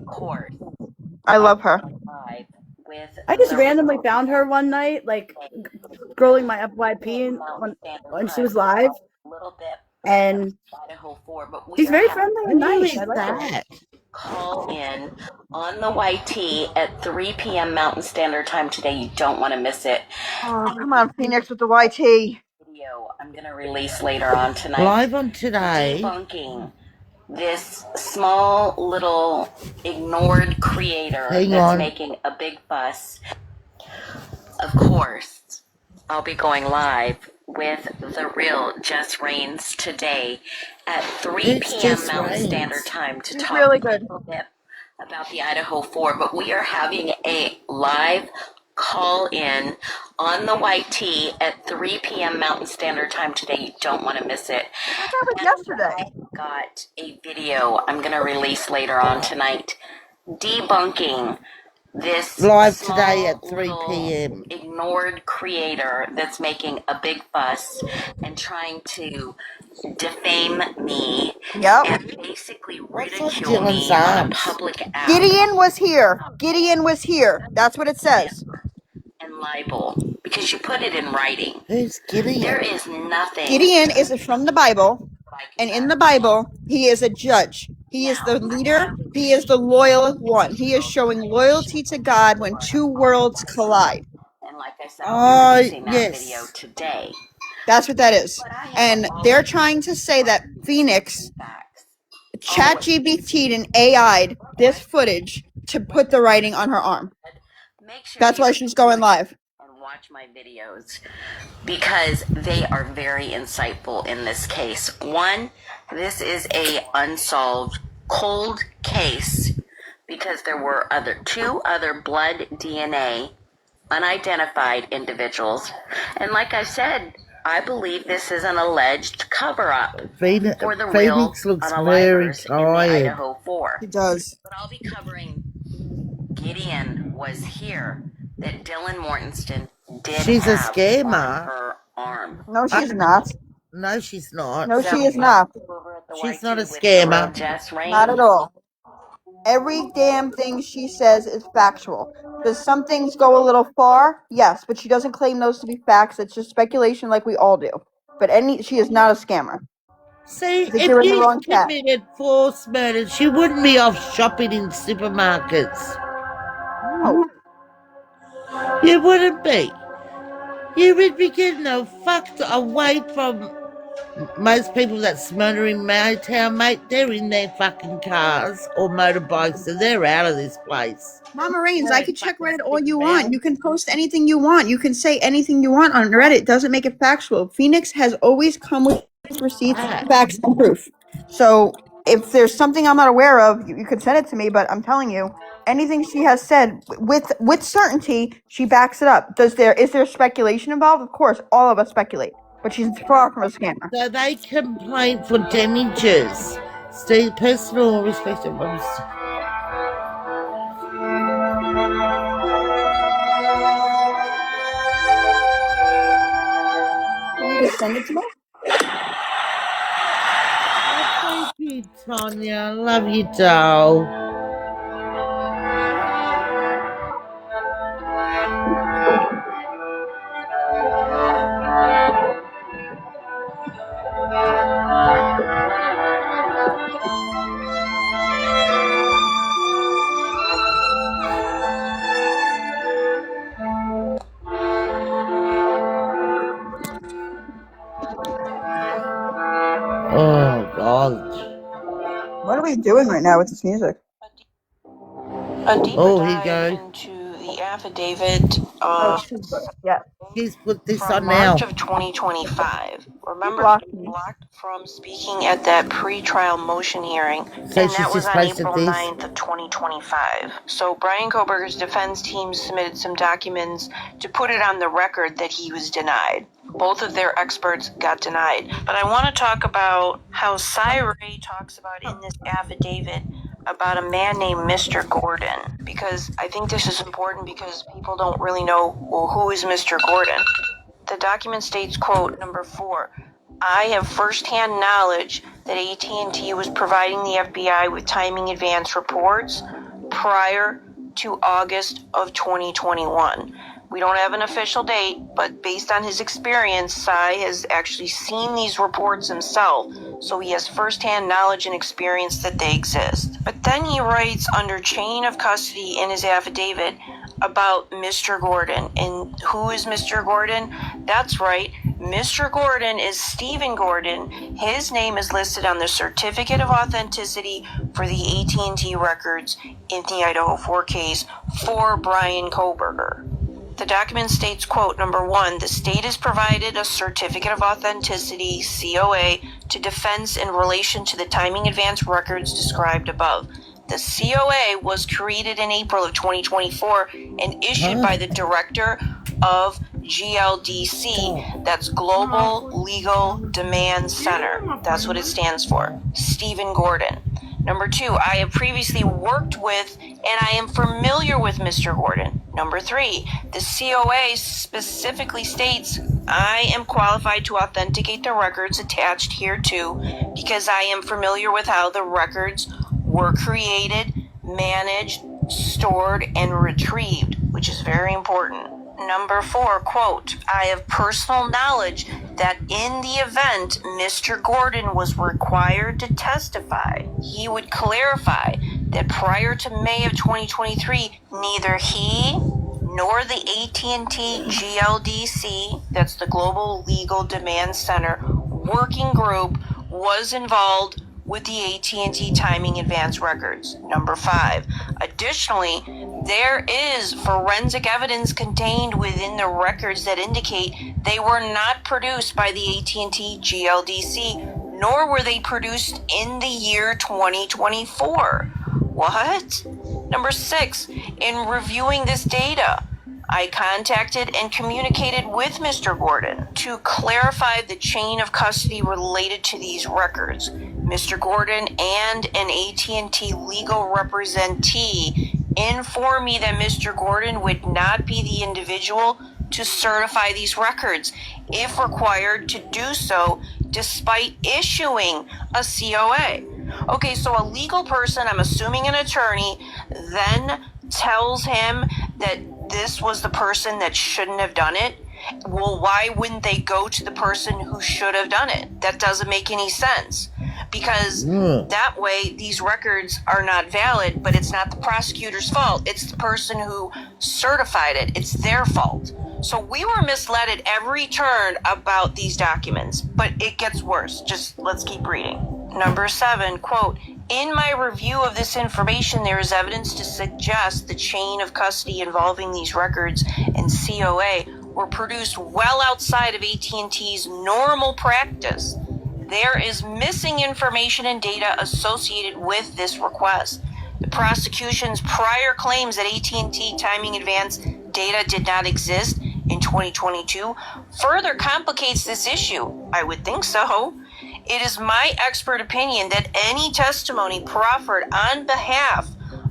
Course. I love her. Live with I just the randomly found her one night, like scrolling my FYP when she was live, little bit and Idaho 4, but we she's are very having friendly and Who nice. is I like her. that? call in on the YT at 3 p.m. Mountain Standard Time today. You don't want to miss it. Oh, come on, Phoenix with the YT. Video I'm going to release later on tonight. Live on today. Debunking this small little ignored creator Hang that's on. making a big fuss. Of course, I'll be going live with the real Jess Rains today at 3 It's p.m. Jess Mountain Rains. Standard Time to She's talk really a good. little bit about the Idaho 4. But we are having a live call in on the YT at 3 p.m. Mountain Standard Time today. You don't want to miss it. That was yesterday. I got a video I'm going to release later on tonight debunking this Live small, today at 3 little p.m. ignored creator that's making a big fuss and trying to defame me Yep. and basically What's on ridicule Dylan's me on a arms? public app. Gideon was here. That's what it says. And libel because you put it in writing. Who's There Gideon? is nothing. Gideon is from the Bible, and in the Bible, he is a judge. He is the leader. He is the loyal one. He is showing loyalty to God when two worlds collide. And like I said, I'll be releasing that video Yes. today. That's what that is. And they're trying to say that Phoenix ChatGPT'd and AI'd this footage to put the writing on her arm. Make sure That's why she's going live. and watch my videos because they are very insightful in this case. One, this is a unsolved cold case because there were two other blood DNA unidentified individuals. And like I said, I believe this is an alleged cover-up for the real Phoenix looks very unalivers in the tired. Idaho 4. He does. But I'll be covering Gideon was here that Dylan Mortenston did She's a have scammer. on her arm. No, she's not. No, she's not. No, she is not. She's not a scammer. Jess Rain. Not at all. Every damn thing she says is factual. Does some things go a little far? Yes, but she doesn't claim those to be facts. It's just speculation like we all do. But she is not a scammer. See, I think if you're in the you wrong chat. committed forced murder, she wouldn't be off shopping in supermarkets. No. You wouldn't be. You would be getting fucked away from most people that's murdering Maytown, mate. They're in their fucking cars or motorbikes, so they're out of this place. Mama Rains, I can check Reddit all you want. You can post anything you want. You can say anything you want on Reddit. It doesn't make it factual. Phoenix has always come with receipts, facts, and proof. So if there's something I'm not aware of, you could send it to me, but I'm telling you, anything she has said with certainty, she backs it up. Is there speculation involved? Of course, all of us speculate. But she's far from a scammer. So they complain for damages. Steve, personal respect of Can you just send it to me? Thank you, Tanya. Love you, doll. Oh, God. What are we doing right now with this music? A deeper Oh, here you dive go. into the affidavit Yeah. She's put this from on now. March of 2025. Remember, blocked he me. blocked from speaking at that pre-trial motion hearing, So and she's that was just on posted April this. 9th of 2025. So Brian Koberger's defense team submitted some documents to put it on the record that he was denied. Both of their experts got denied. But I want to talk about how Cy Ray talks about in this affidavit about a man named Mr. Gordon, because I think this is important because people don't really know, well, who is Mr. Gordon? The document states, quote, number 4, I have firsthand knowledge that AT&T was providing the FBI with timing advance reports prior to August of 2021. We don't have an official date, but based on his experience, Cy has actually seen these reports himself, so he has firsthand knowledge and experience that they exist. But then he writes under chain of custody in his affidavit about Mr. Gordon. And who is Mr. Gordon? That's right. Mr. Gordon is Stephen Gordon. His name is listed on the certificate of authenticity for the AT&T records in the Idaho 4 case for Brian Koberger. The document states, quote, number 1, the state has provided a certificate of authenticity, COA, to defense in relation to the timing advance records described above. The COA was created in April of 2024 and issued by the director of GLDC, that's Global Legal Demand Center. That's what it stands for. Stephen Gordon. Number 2, I have previously worked with and I am familiar with Mr. Gordon. Number 3, the COA specifically states I am qualified to authenticate the records attached hereto because I am familiar with how the records were created, managed, stored, and retrieved, which is very important. Number 4, quote, I have personal knowledge that in the event Mr. Gordon was required to testify, he would clarify that prior to May of 2023, neither he nor the AT&T GLDC, that's the Global Legal Demand Center working group, was involved with the AT&T timing advance records. Number 5, additionally, there is forensic evidence contained within the records that indicate they were not produced by the AT&T GLDC, nor were they produced in the year 2024. What? Number 6, in reviewing this data, I contacted and communicated with Mr. Gordon to clarify the chain of custody related to these records. Mr. Gordon and an AT&T legal representee informed me that Mr. Gordon would not be the individual to certify these records if required to do so despite issuing a COA. Okay, so a legal person, I'm assuming an attorney, then tells him that this was the person that shouldn't have done it. Well, why wouldn't they go to the person who should have done it? That doesn't make any sense. Because that way these records are not valid, but it's not the prosecutor's fault. It's the person who certified it. It's their fault. So we were misled at every turn about these documents, but it gets worse. Just let's keep reading. Number 7, quote, in my review of this information, there is evidence to suggest the chain of custody involving these records and COA were produced well outside of AT&T's normal practice. There is missing information and data associated with this request. The prosecution's prior claims that AT&T timing advance data did not exist in 2022 further complicates this issue. I would think so. It is my expert opinion that any testimony proffered on behalf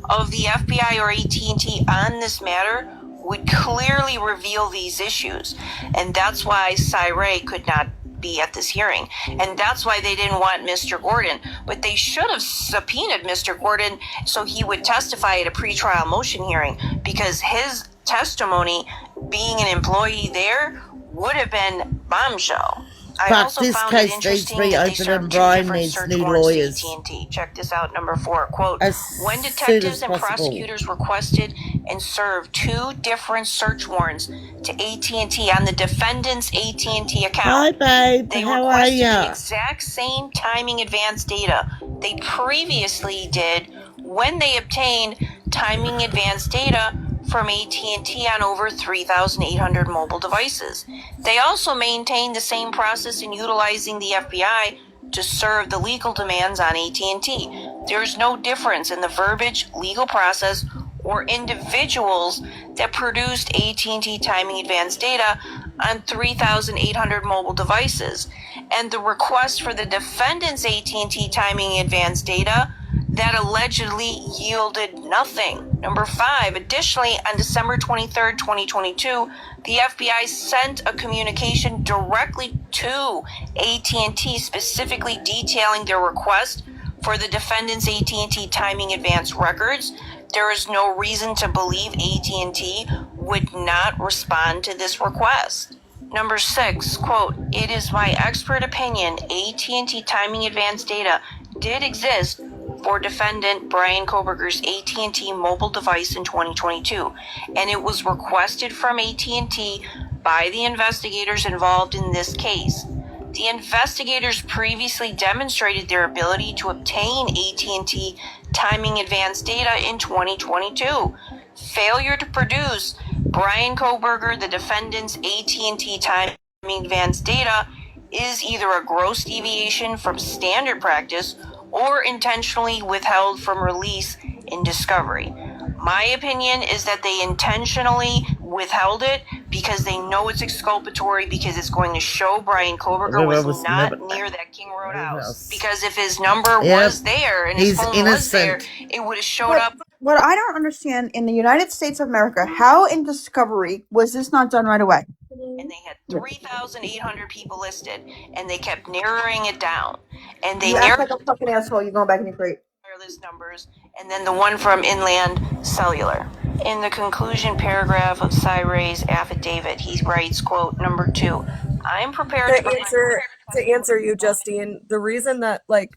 of the FBI or AT&T on this matter would clearly reveal these issues. And that's why Cy Ray could not be at this hearing. And that's why they didn't want Mr. Gordon. But they should have subpoenaed Mr. Gordon so he would testify at a pretrial motion hearing, because his testimony, being an employee there, would have been bombshell. But this case needs to be open and Brian needs new lawyers. AT&T. Check this out, number 4, quote, As when soon detectives as and possible. prosecutors requested and served 2 different search warrants to AT&T on the defendant's AT&T account. Hi, babe. They How are requested the ya? exact same timing advance data they previously did when they obtained timing advance data from AT&T on over 3,800 mobile devices. They also maintain the same process in utilizing the FBI to serve the legal demands on AT&T. There's no difference in the verbiage, legal process, or individuals that produced AT&T timing advanced data on 3,800 mobile devices, and the request for the defendant's AT&T timing advanced data that allegedly yielded nothing. Number 5, additionally, on December 23rd, 2022, the FBI sent a communication directly to AT&T specifically detailing their request for the defendant's AT&T timing advance records. There is no reason to believe AT&T would not respond to this request. Number 6, quote, "It is my expert opinion AT&T timing advance data did exist for defendant Brian Koberger's AT&T mobile device in 2022, and it was requested from AT&T by the investigators involved in this case. The investigators previously demonstrated their ability to obtain AT&T timing advance data in 2022. Failure to produce Brian Koberger, the defendant's AT&T timing advance data, is either a gross deviation from standard practice or intentionally withheld from release in discovery. My opinion is that they intentionally withheld it because they know it's exculpatory, because it's going to show Brian Koberger was not near that King Road house. Because if his number was there and his phone was there, it would have showed up. What I don't understand, in the United States of America, how in discovery was this not done right away? And they had 3,800 people listed, and they kept narrowing it down. And they You act narrowed like a fucking asshole. You're going back in your crate. wireless numbers, and then the one from Inland Cellular. In the conclusion paragraph of Cyray's affidavit, he writes, quote, number 2, I'm prepared to answer you, Justine. The reason that, like,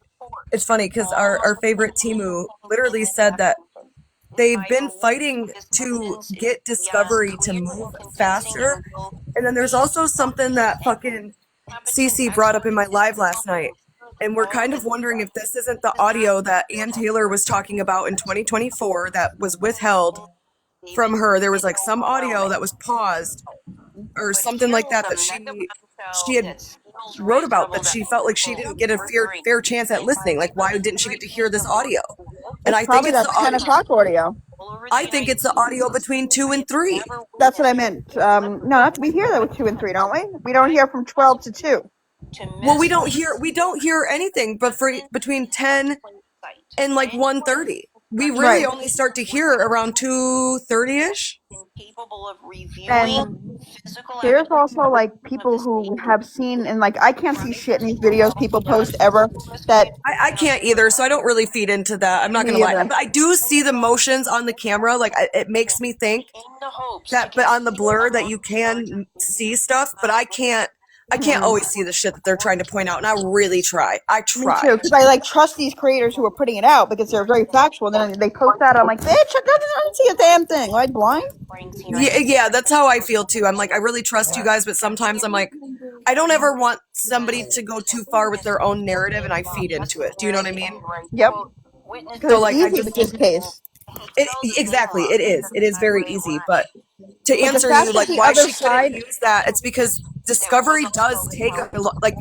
it's funny because our favorite Timu literally said that they've been fighting to get Discovery to move faster. And then there's also something that fucking Cece brought up in my live last night. And we're kind of wondering if this isn't the audio that Ann Taylor was talking about in 2024 that was withheld from her. There was like some audio that was paused or something like that that she had wrote about, that she felt like she didn't get a fair chance at listening. Like, why didn't she get to hear this audio? And I think it's that 10 o'clock audio. I think it's the audio between 2 and 3. That's what I meant. No, we hear that with 2 and 3, don't we? We don't hear from 12 to 2. Well, we don't hear anything but for between 10 and like 1:30. We really only start to hear around 2:30ish. Capable of reviewing And there's also like people who have seen, and like I can't see shit in these videos people post ever. That I can't either, so I don't really feed into that. I'm not gonna lie, but I do see the motions on the camera. Like it makes me think that, but on the blur that you can see stuff, but I can't always see the shit that they're trying to point out, and I really try. I try. Me too, because I like trust these creators who are putting it out because they're very factual. And then they post that, I'm like, bitch, I don't see a damn thing. Am I blind? Yeah, that's how I feel too. I'm like, I really trust you guys, but sometimes I'm like, I don't ever want somebody to go too far with their own narrative, and I feed into it. Do you know what I mean? Yep. So like, it's easy with this case. Exactly, it is. It is very easy, but to answer you, like, why she couldn't use that, it's because Discovery does take a lot, like,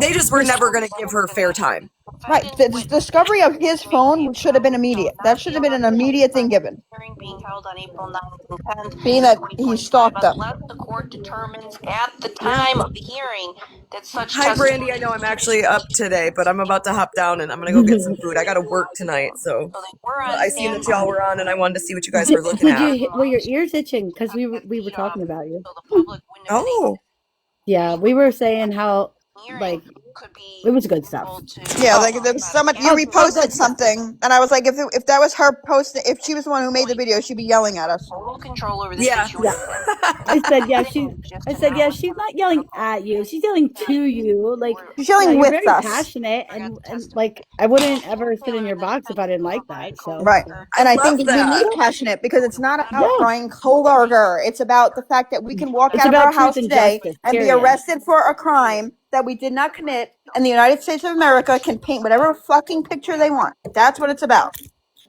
they just were never going to give her fair time. Right. The discovery of his phone should have been immediate. That should have been an immediate thing given. Being held on April 9th and 10th. Being that he stalked them. Unless the court determines at the time of the hearing that such Hi, Brandy. I know I'm actually up today, but I'm about to hop down and I'm going to go get some food. I got to work tonight, so I seen that y'all were on, and I wanted to see what you guys were looking at. Were your ears itching? Because we were talking about you. Oh. Yeah, we were saying how, like, it was good stuff. Yeah, like there was somebody, you reposted something, and I was like, if that was her post, if she was the one who made the video, she'd be yelling at us. Control over the situation. I said, yeah, she's not yelling at you. She's yelling to you. Like, she's yelling you're with very us. Passionate, and like, I wouldn't ever sit in your box if I didn't like that. So right, and I think we need passionate because it's not about Brian Koberger. It's about the fact that we can walk out of our house today and be arrested for a crime that we did not commit, and the United States of America can paint whatever fucking picture they want. That's what it's about.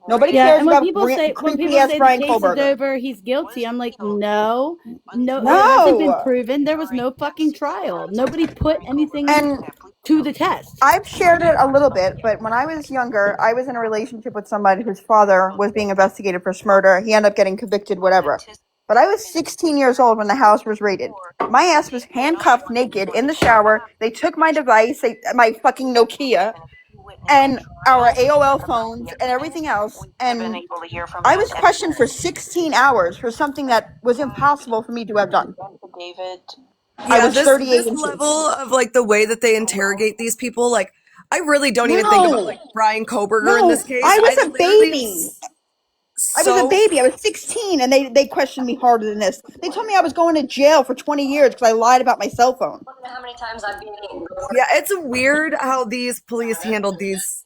Nobody Yeah, cares and when about people say creepy ass the Brian case is Kohlberger. over, he's guilty, I'm like, no, it hasn't been No. proven. There was no fucking trial. Nobody put anything And to the test. I've shared it a little bit, but when I was younger, I was in a relationship with somebody whose father was being investigated for murder. He ended up getting convicted, whatever. But I was 16 years old when the house was raided. My ass was handcuffed naked in the shower. They took my device, my fucking Nokia, and our AOL phones and everything else. And I was questioned for 16 hours for something that was impossible for me to have done. David. I Yeah, was this 38 inches. level of like the way that they interrogate these people, like I really don't even think about like No. Brian Kohlberger in No, this case. I was I a literally baby. I was a so baby. I was 16, and they questioned me harder than this. They told me I was going to jail for 20 years because I lied about my cell phone. How many times I've been yeah, it's weird how these police handled these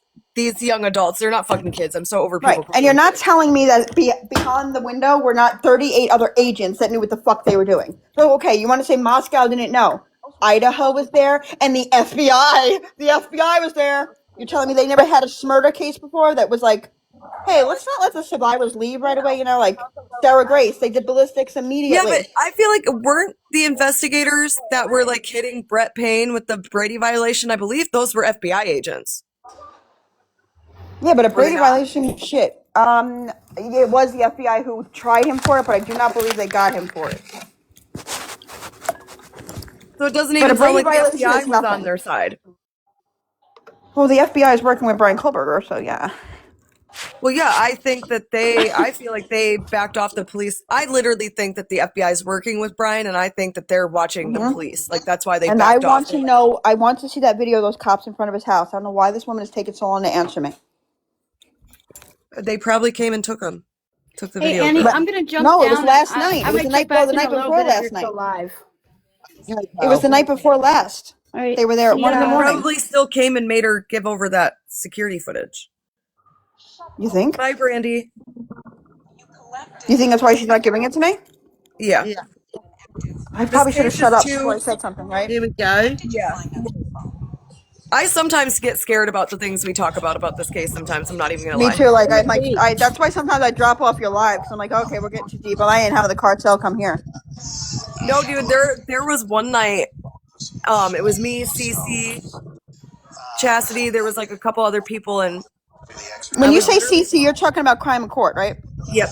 young adults. They're not fucking kids. I'm so over Right. people And you're calling not kids. telling me that behind the window were not 38 other agents that knew what the fuck they were doing. So, okay, you want to say Moscow didn't know? Idaho was there, and the FBI. The FBI was there. You're telling me they never had a murder case before that was like, hey, let's not let the survivors leave right away, like Sarah Grace. They did ballistics Yeah, but immediately. I feel like weren't the investigators that were like hitting Brett Payne with the Brady violation? I believe those were FBI agents. Yeah, but a Were they Brady not? violation, shit. It was the FBI who tried him for it, but I do not believe they got him for it. So it doesn't But a even sound Brady like the violation FBI is was on nothing. their side. Well, the FBI is working with Brian Kohlberger, so yeah. Well, yeah, I feel like they backed off the police. I literally think that the FBI is working with Brian, and I think that they're watching the police. Like, that's why they And I backed off. want to know, I want to see that video of those cops in front of his house. I don't know why this woman is taking so long to answer me. They probably came and took the Hey, video. Annie, But I'm gonna jump no, it was down and last night. I It was might check the back in night a little before bit if last you're night. still live. It was the night before last. All right. They were there at See 1 in the ya. morning. Probably still came and made her give over that security footage. You think? Bye, Brandy. You think that's why she's not giving it to me? Yeah. Yeah. I This probably should have case shut is up before I too. said something, right? Here we go. Yeah. I sometimes get scared about the things we talk about this case. Sometimes I'm not even gonna Me lie. too. Like I'm like that's why sometimes I drop off your live because I'm like, okay, we're getting too deep, but I ain't having the cartel come here. No, dude. There was one night. It was me, Cece, Chastity. There was like a couple other people, and When you say CC, you're talking about crime in court, right? Yep.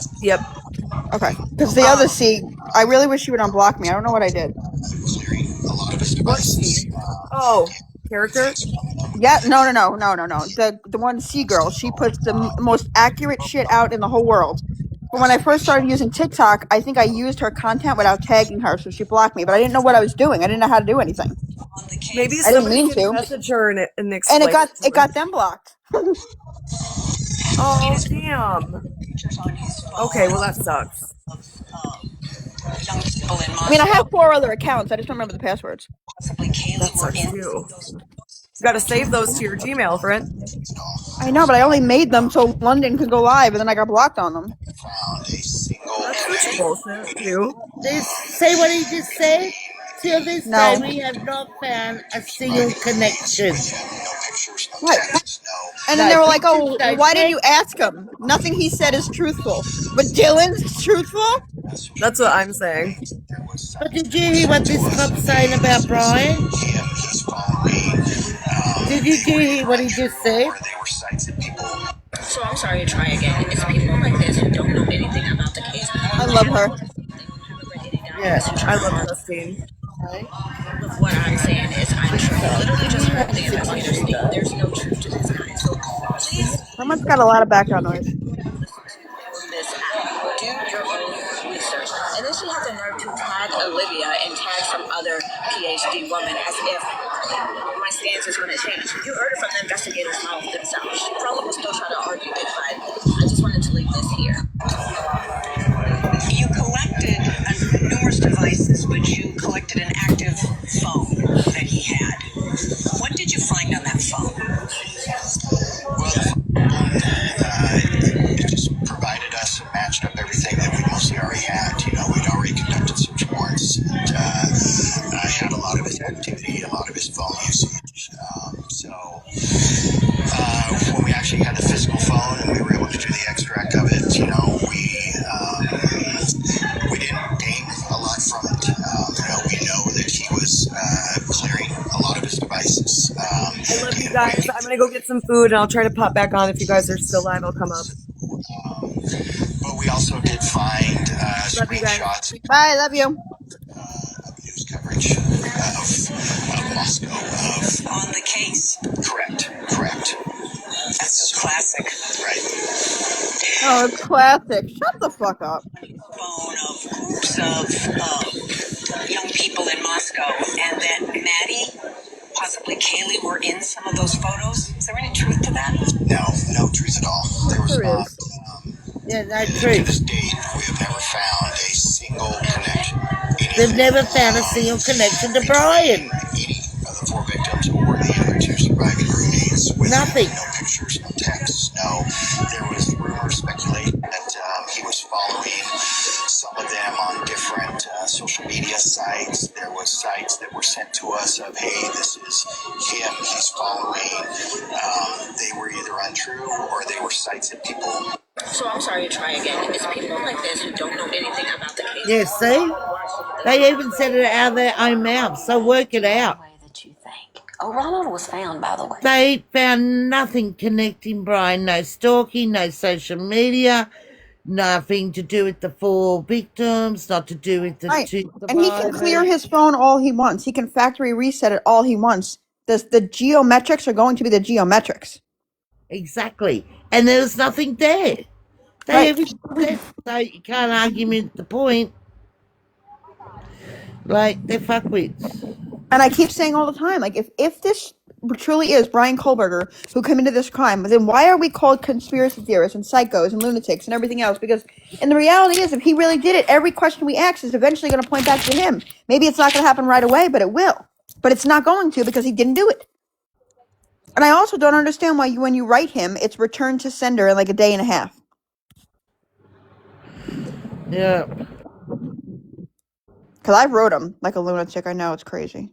Okay. Because the other C, I really wish you would unblock me. I don't know what I did. What C? Oh, character. Yeah, no. The one C girl, she puts the most accurate shit out in the whole world. But when I first started using TikTok, I think I used her content without tagging her, so she blocked me. But I didn't know what I was doing. I didn't know how to do anything. Maybe I didn't somebody mean can to, message her and and explain it to it her. got them blocked. Oh, damn. Okay, well that sucks. I mean, I have 4 other accounts. I just don't remember the passwords. That sucks too. You gotta save those to your Gmail, friend. I know, but I only made them so London could go live, and then I got blocked on them. That's such bullshit, too. Say what he just said. Till this day, No. we have not found a single connection. Right. And then No they were like, pictures, oh, no why didn't you text. ask him? Nothing he said is truthful. But Dylan's truthful? That's what I'm saying. But did you hear what this cop's saying about Brian? Did you hear what he just said? So I'm sorry to try again. It's people like this who don't know anything about the case. I love her. Yeah. I love Justine. What I'm saying is untrue. Literally just heard the investigators speak. There's no truth to this guy. So please Someone's got a lot of background noise. this app. Do your own research. And then she had the nerve to tag Olivia and tag some other PhD woman as if my stance is going to change. You heard it from the investigators' mouth themselves. She probably will still try to argue it, but I just wanted to leave this here. You collected numerous devices, but you collected an active phone that he had. What did you find on that phone? It just provided us and matched up everything that we mostly already had. We'd already conducted search warrants, and I had a lot of his activity, a lot of his phone usage. So when we actually had the physical phone and we were able to do the guys. I'm gonna go get some food, and I'll try to pop back on if you guys are still live. I'll come up. But we also did find Love you guys. screenshots Bye. Love you. of news coverage of Moscow. On the case. Correct. That's classic. Right. Oh, it's classic. Shut the fuck up. Phone of groups of young people in Moscow, and that Maddie, possibly Kaylee, were in some of those photos. Is there any truth to that? No truth at all. There was There not. is. Yeah, no To truth. this date, we have never found a single connection. They've never found a single connection to Brian. Any of the 4 victims or the other 2 surviving roommates. With Nothing. No pictures, no texts, no. There was rumors speculating that he was following some of them on different social media sites. There was sites that were sent to us of, hey, this is him, he's following. They were either untrue or they were sites that people... So I'm sorry to try again. It's people like this who don't know anything about the case. Yeah, see? They even said it out of their own mouth, so work it out. That you think. Oh, Ronald was found, by the way. They found nothing connecting Brian. No stalking, no social media, nothing to do with the 4 victims, not to do with the Right. 2 And he can clear survivors. his phone all he wants. He can factory reset it all he wants. The geometrics are going to be the geometrics. Exactly. And there was nothing there. They Right. even said, so you can't argue the point. Like, they're fuckwits. And I keep saying all the time, like, if this truly is Brian Kohlberger who committed this crime, then why are we called conspiracy theorists and psychos and lunatics and everything else? Because, and the reality is, if he really did it, every question we ask is eventually going to point back to him. Maybe it's not going to happen right away, but it will. But it's not going to because he didn't do it. And I also don't understand why when you write him, it's returned to sender in like a day and a half. Yeah. Because I wrote him like a lunatic. I know, it's crazy.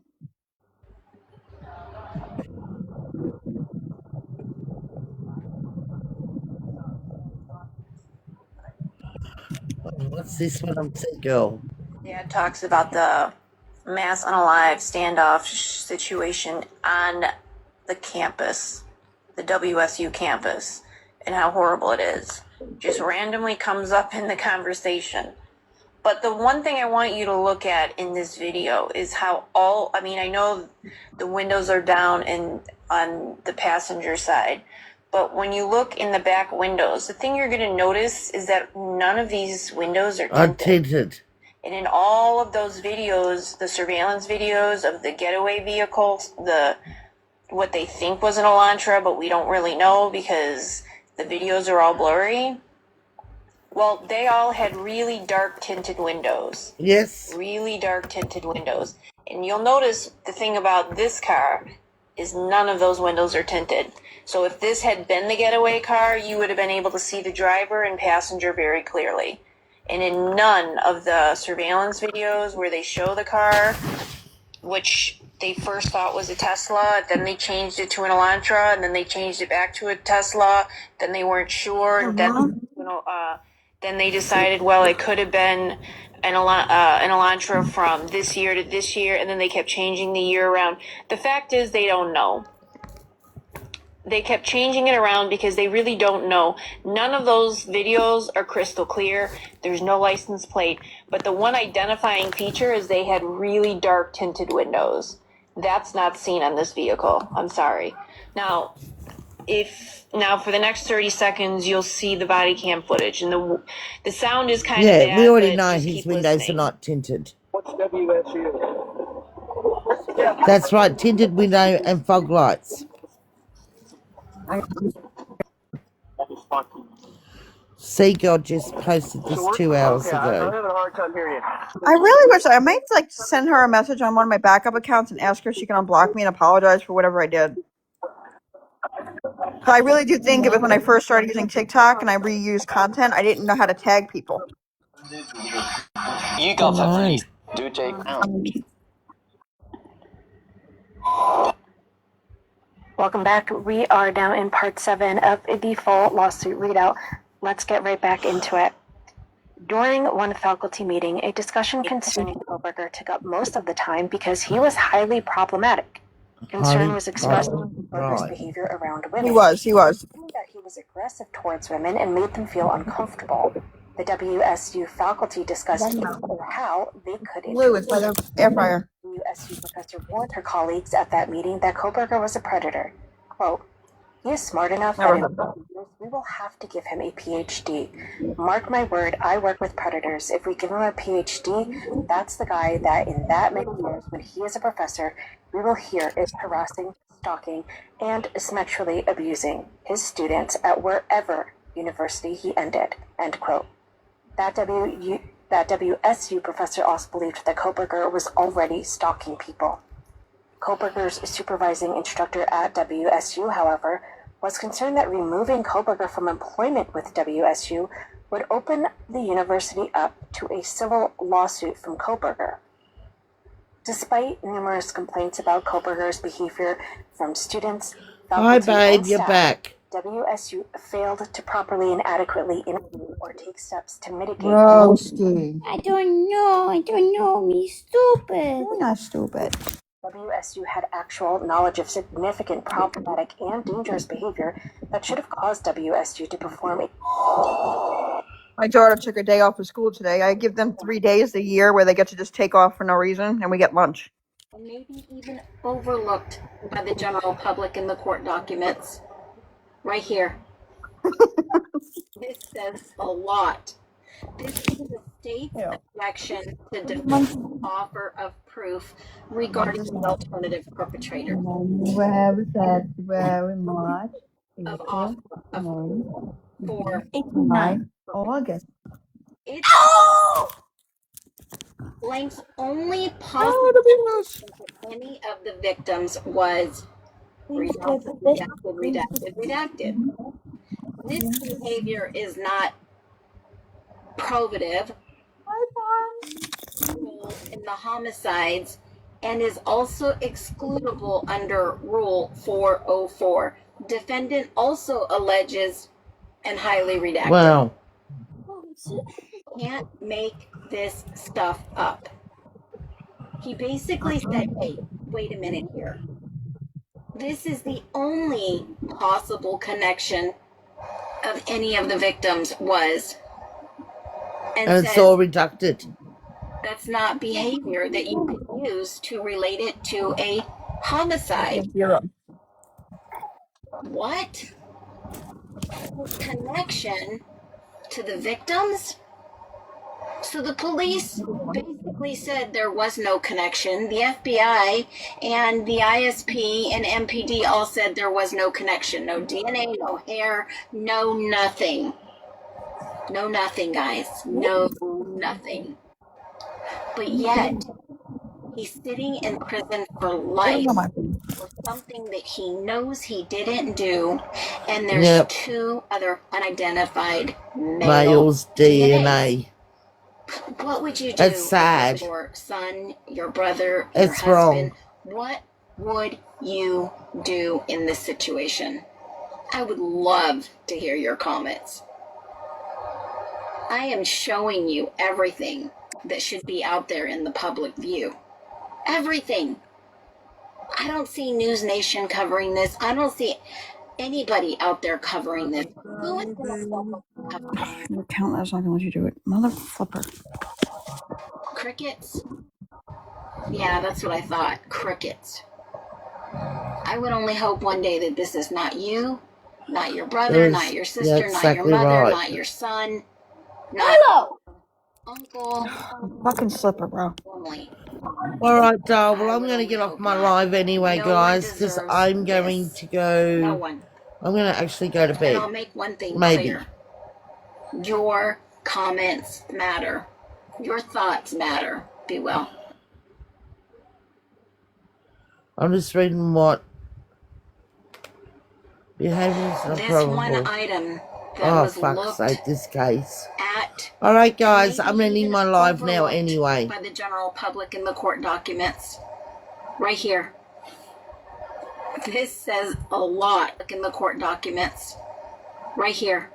What's this one I'm saying, girl? Dad talks about the mass unalive standoff situation on the campus, the WSU campus, and how horrible it is. Just randomly comes up in the conversation. But the one thing I want you to look at in this video is how I know the windows are down and on the passenger side, but when you look in the back windows, the thing you're going to notice is that none of these windows are tinted. And in all of those videos, the surveillance videos of the getaway vehicles, what they think was an Elantra, but we don't really know because the videos are all blurry. Well, they all had really dark tinted windows. Yes. Really dark tinted windows. And you'll notice the thing about this car is none of those windows are tinted. So if this had been the getaway car, you would have been able to see the driver and passenger very clearly. And in none of the surveillance videos where they show the car, which they first thought was a Tesla, then they changed it to an Elantra, and then they changed it back to a Tesla, then they weren't sure, and then they decided, well, it could have been an Elantra from this year to this year, and then they kept changing the year around. The fact is they don't know. They kept changing it around because they really don't know. None of those videos are crystal clear. There's no license plate. But the one identifying feature is they had really dark tinted windows. That's not seen on this vehicle. I'm sorry. Now for the next 30 seconds, you'll see the body cam footage. And the sound is kind of bad. Yeah, we already but know just his keep windows listening. are not tinted. That's right, tinted window and fog lights. Seagull just posted this 2 hours ago. I'm having a hard time hearing you. I really wish I might like send her a message on one of my backup accounts and ask her if she can unblock me and apologize for whatever I did. I really do think it was when I first started using TikTok and I reused content, I didn't know how to tag people. You got that release. Do take down. Welcome back. We are now in part 7 of the full lawsuit readout. Let's get right back into it. During one faculty meeting, a discussion concerning Kohlberger took up most of the time because he was highly problematic. Concern was expressed Berger's Right. behavior around women. He was. That he was aggressive towards women and made them feel uncomfortable. The WSU faculty discussed how they could Blue is by the air fryer. WSU professor warned her colleagues at that meeting that Koberger was a predator. Quote, he is smart enough that in 5 years we will have to give him a PhD. Mark my word, I work with predators. If we give him a PhD, that's the guy that in that many years, when he is a professor, we will hear is harassing, stalking, and sexually abusing his students at wherever university he ended. End quote. That WSU professor also believed that Koberger was already stalking people. Koberger's supervising instructor at WSU, however, was concerned that removing Koberger from employment with WSU would open the university up to a civil lawsuit from Koberger. Despite numerous complaints about Koberger's behavior from students, Hi, faculty, babe, and you're staff, back. WSU failed to properly and adequately interview or take steps to mitigate. Roasty. I don't know, me stupid. You're not stupid. WSU had actual knowledge of significant problematic and dangerous behavior that should have caused WSU to perform a My daughter took a day off of school today. I give them 3 days a year where they get to just take off for no reason, and we get lunch. And maybe even overlooked by the general public in the court documents. Right here. This says a lot. This is the state's objection to defense offer of proof regarding the alternative perpetrator We have said very much. of offer of for August. its length's only possible any of the victims was redacted. This behavior is not probative in the homicides and is also excludable under Rule 404. Defendant also alleges and highly redacted. Wow. Can't make this stuff up. He basically said, hey, wait a minute here. This is the only possible connection of any of the victims was. And it's all reducted. That's not behavior that you could use to relate it to a homicide. What? Connection to the victims? So the police basically said there was no connection. The FBI and the ISP and MPD all said there was no connection. No DNA, no hair, no nothing. No nothing, guys. No nothing. But yet, he's sitting in prison for life for something that he knows he didn't do, and there's 2 other unidentified males' DNA. What would you do? That's sad. Your son, your brother, your it's husband? Wrong. What would you do in this situation? I would love to hear your comments. I am showing you everything that should be out there in the public view. Everything. I don't see News Nation covering this. I don't see anybody out there covering this. Who is going to cover this? Your countless not gonna let you do it. Mother flipper. Crickets? Yeah, that's what I thought. Crickets. I would only hope one day that this is not you, not your brother, not your sister, not your mother, not your son, not uncle. Fucking slipper, bro. All right, Dal. Well, I'm going to get off my live anyway, guys, because I'm going to go. I'm going to actually go to bed. And I'll make one thing maybe. Clear. Your comments matter. Your thoughts matter. Be well. I'm just reading what behavior is not this probable. One item that was fuck's sake, this case. At all right, guys, I'm ending my live now anyway. By the general public in the court documents. Right here. This says a lot in the court documents. Right here.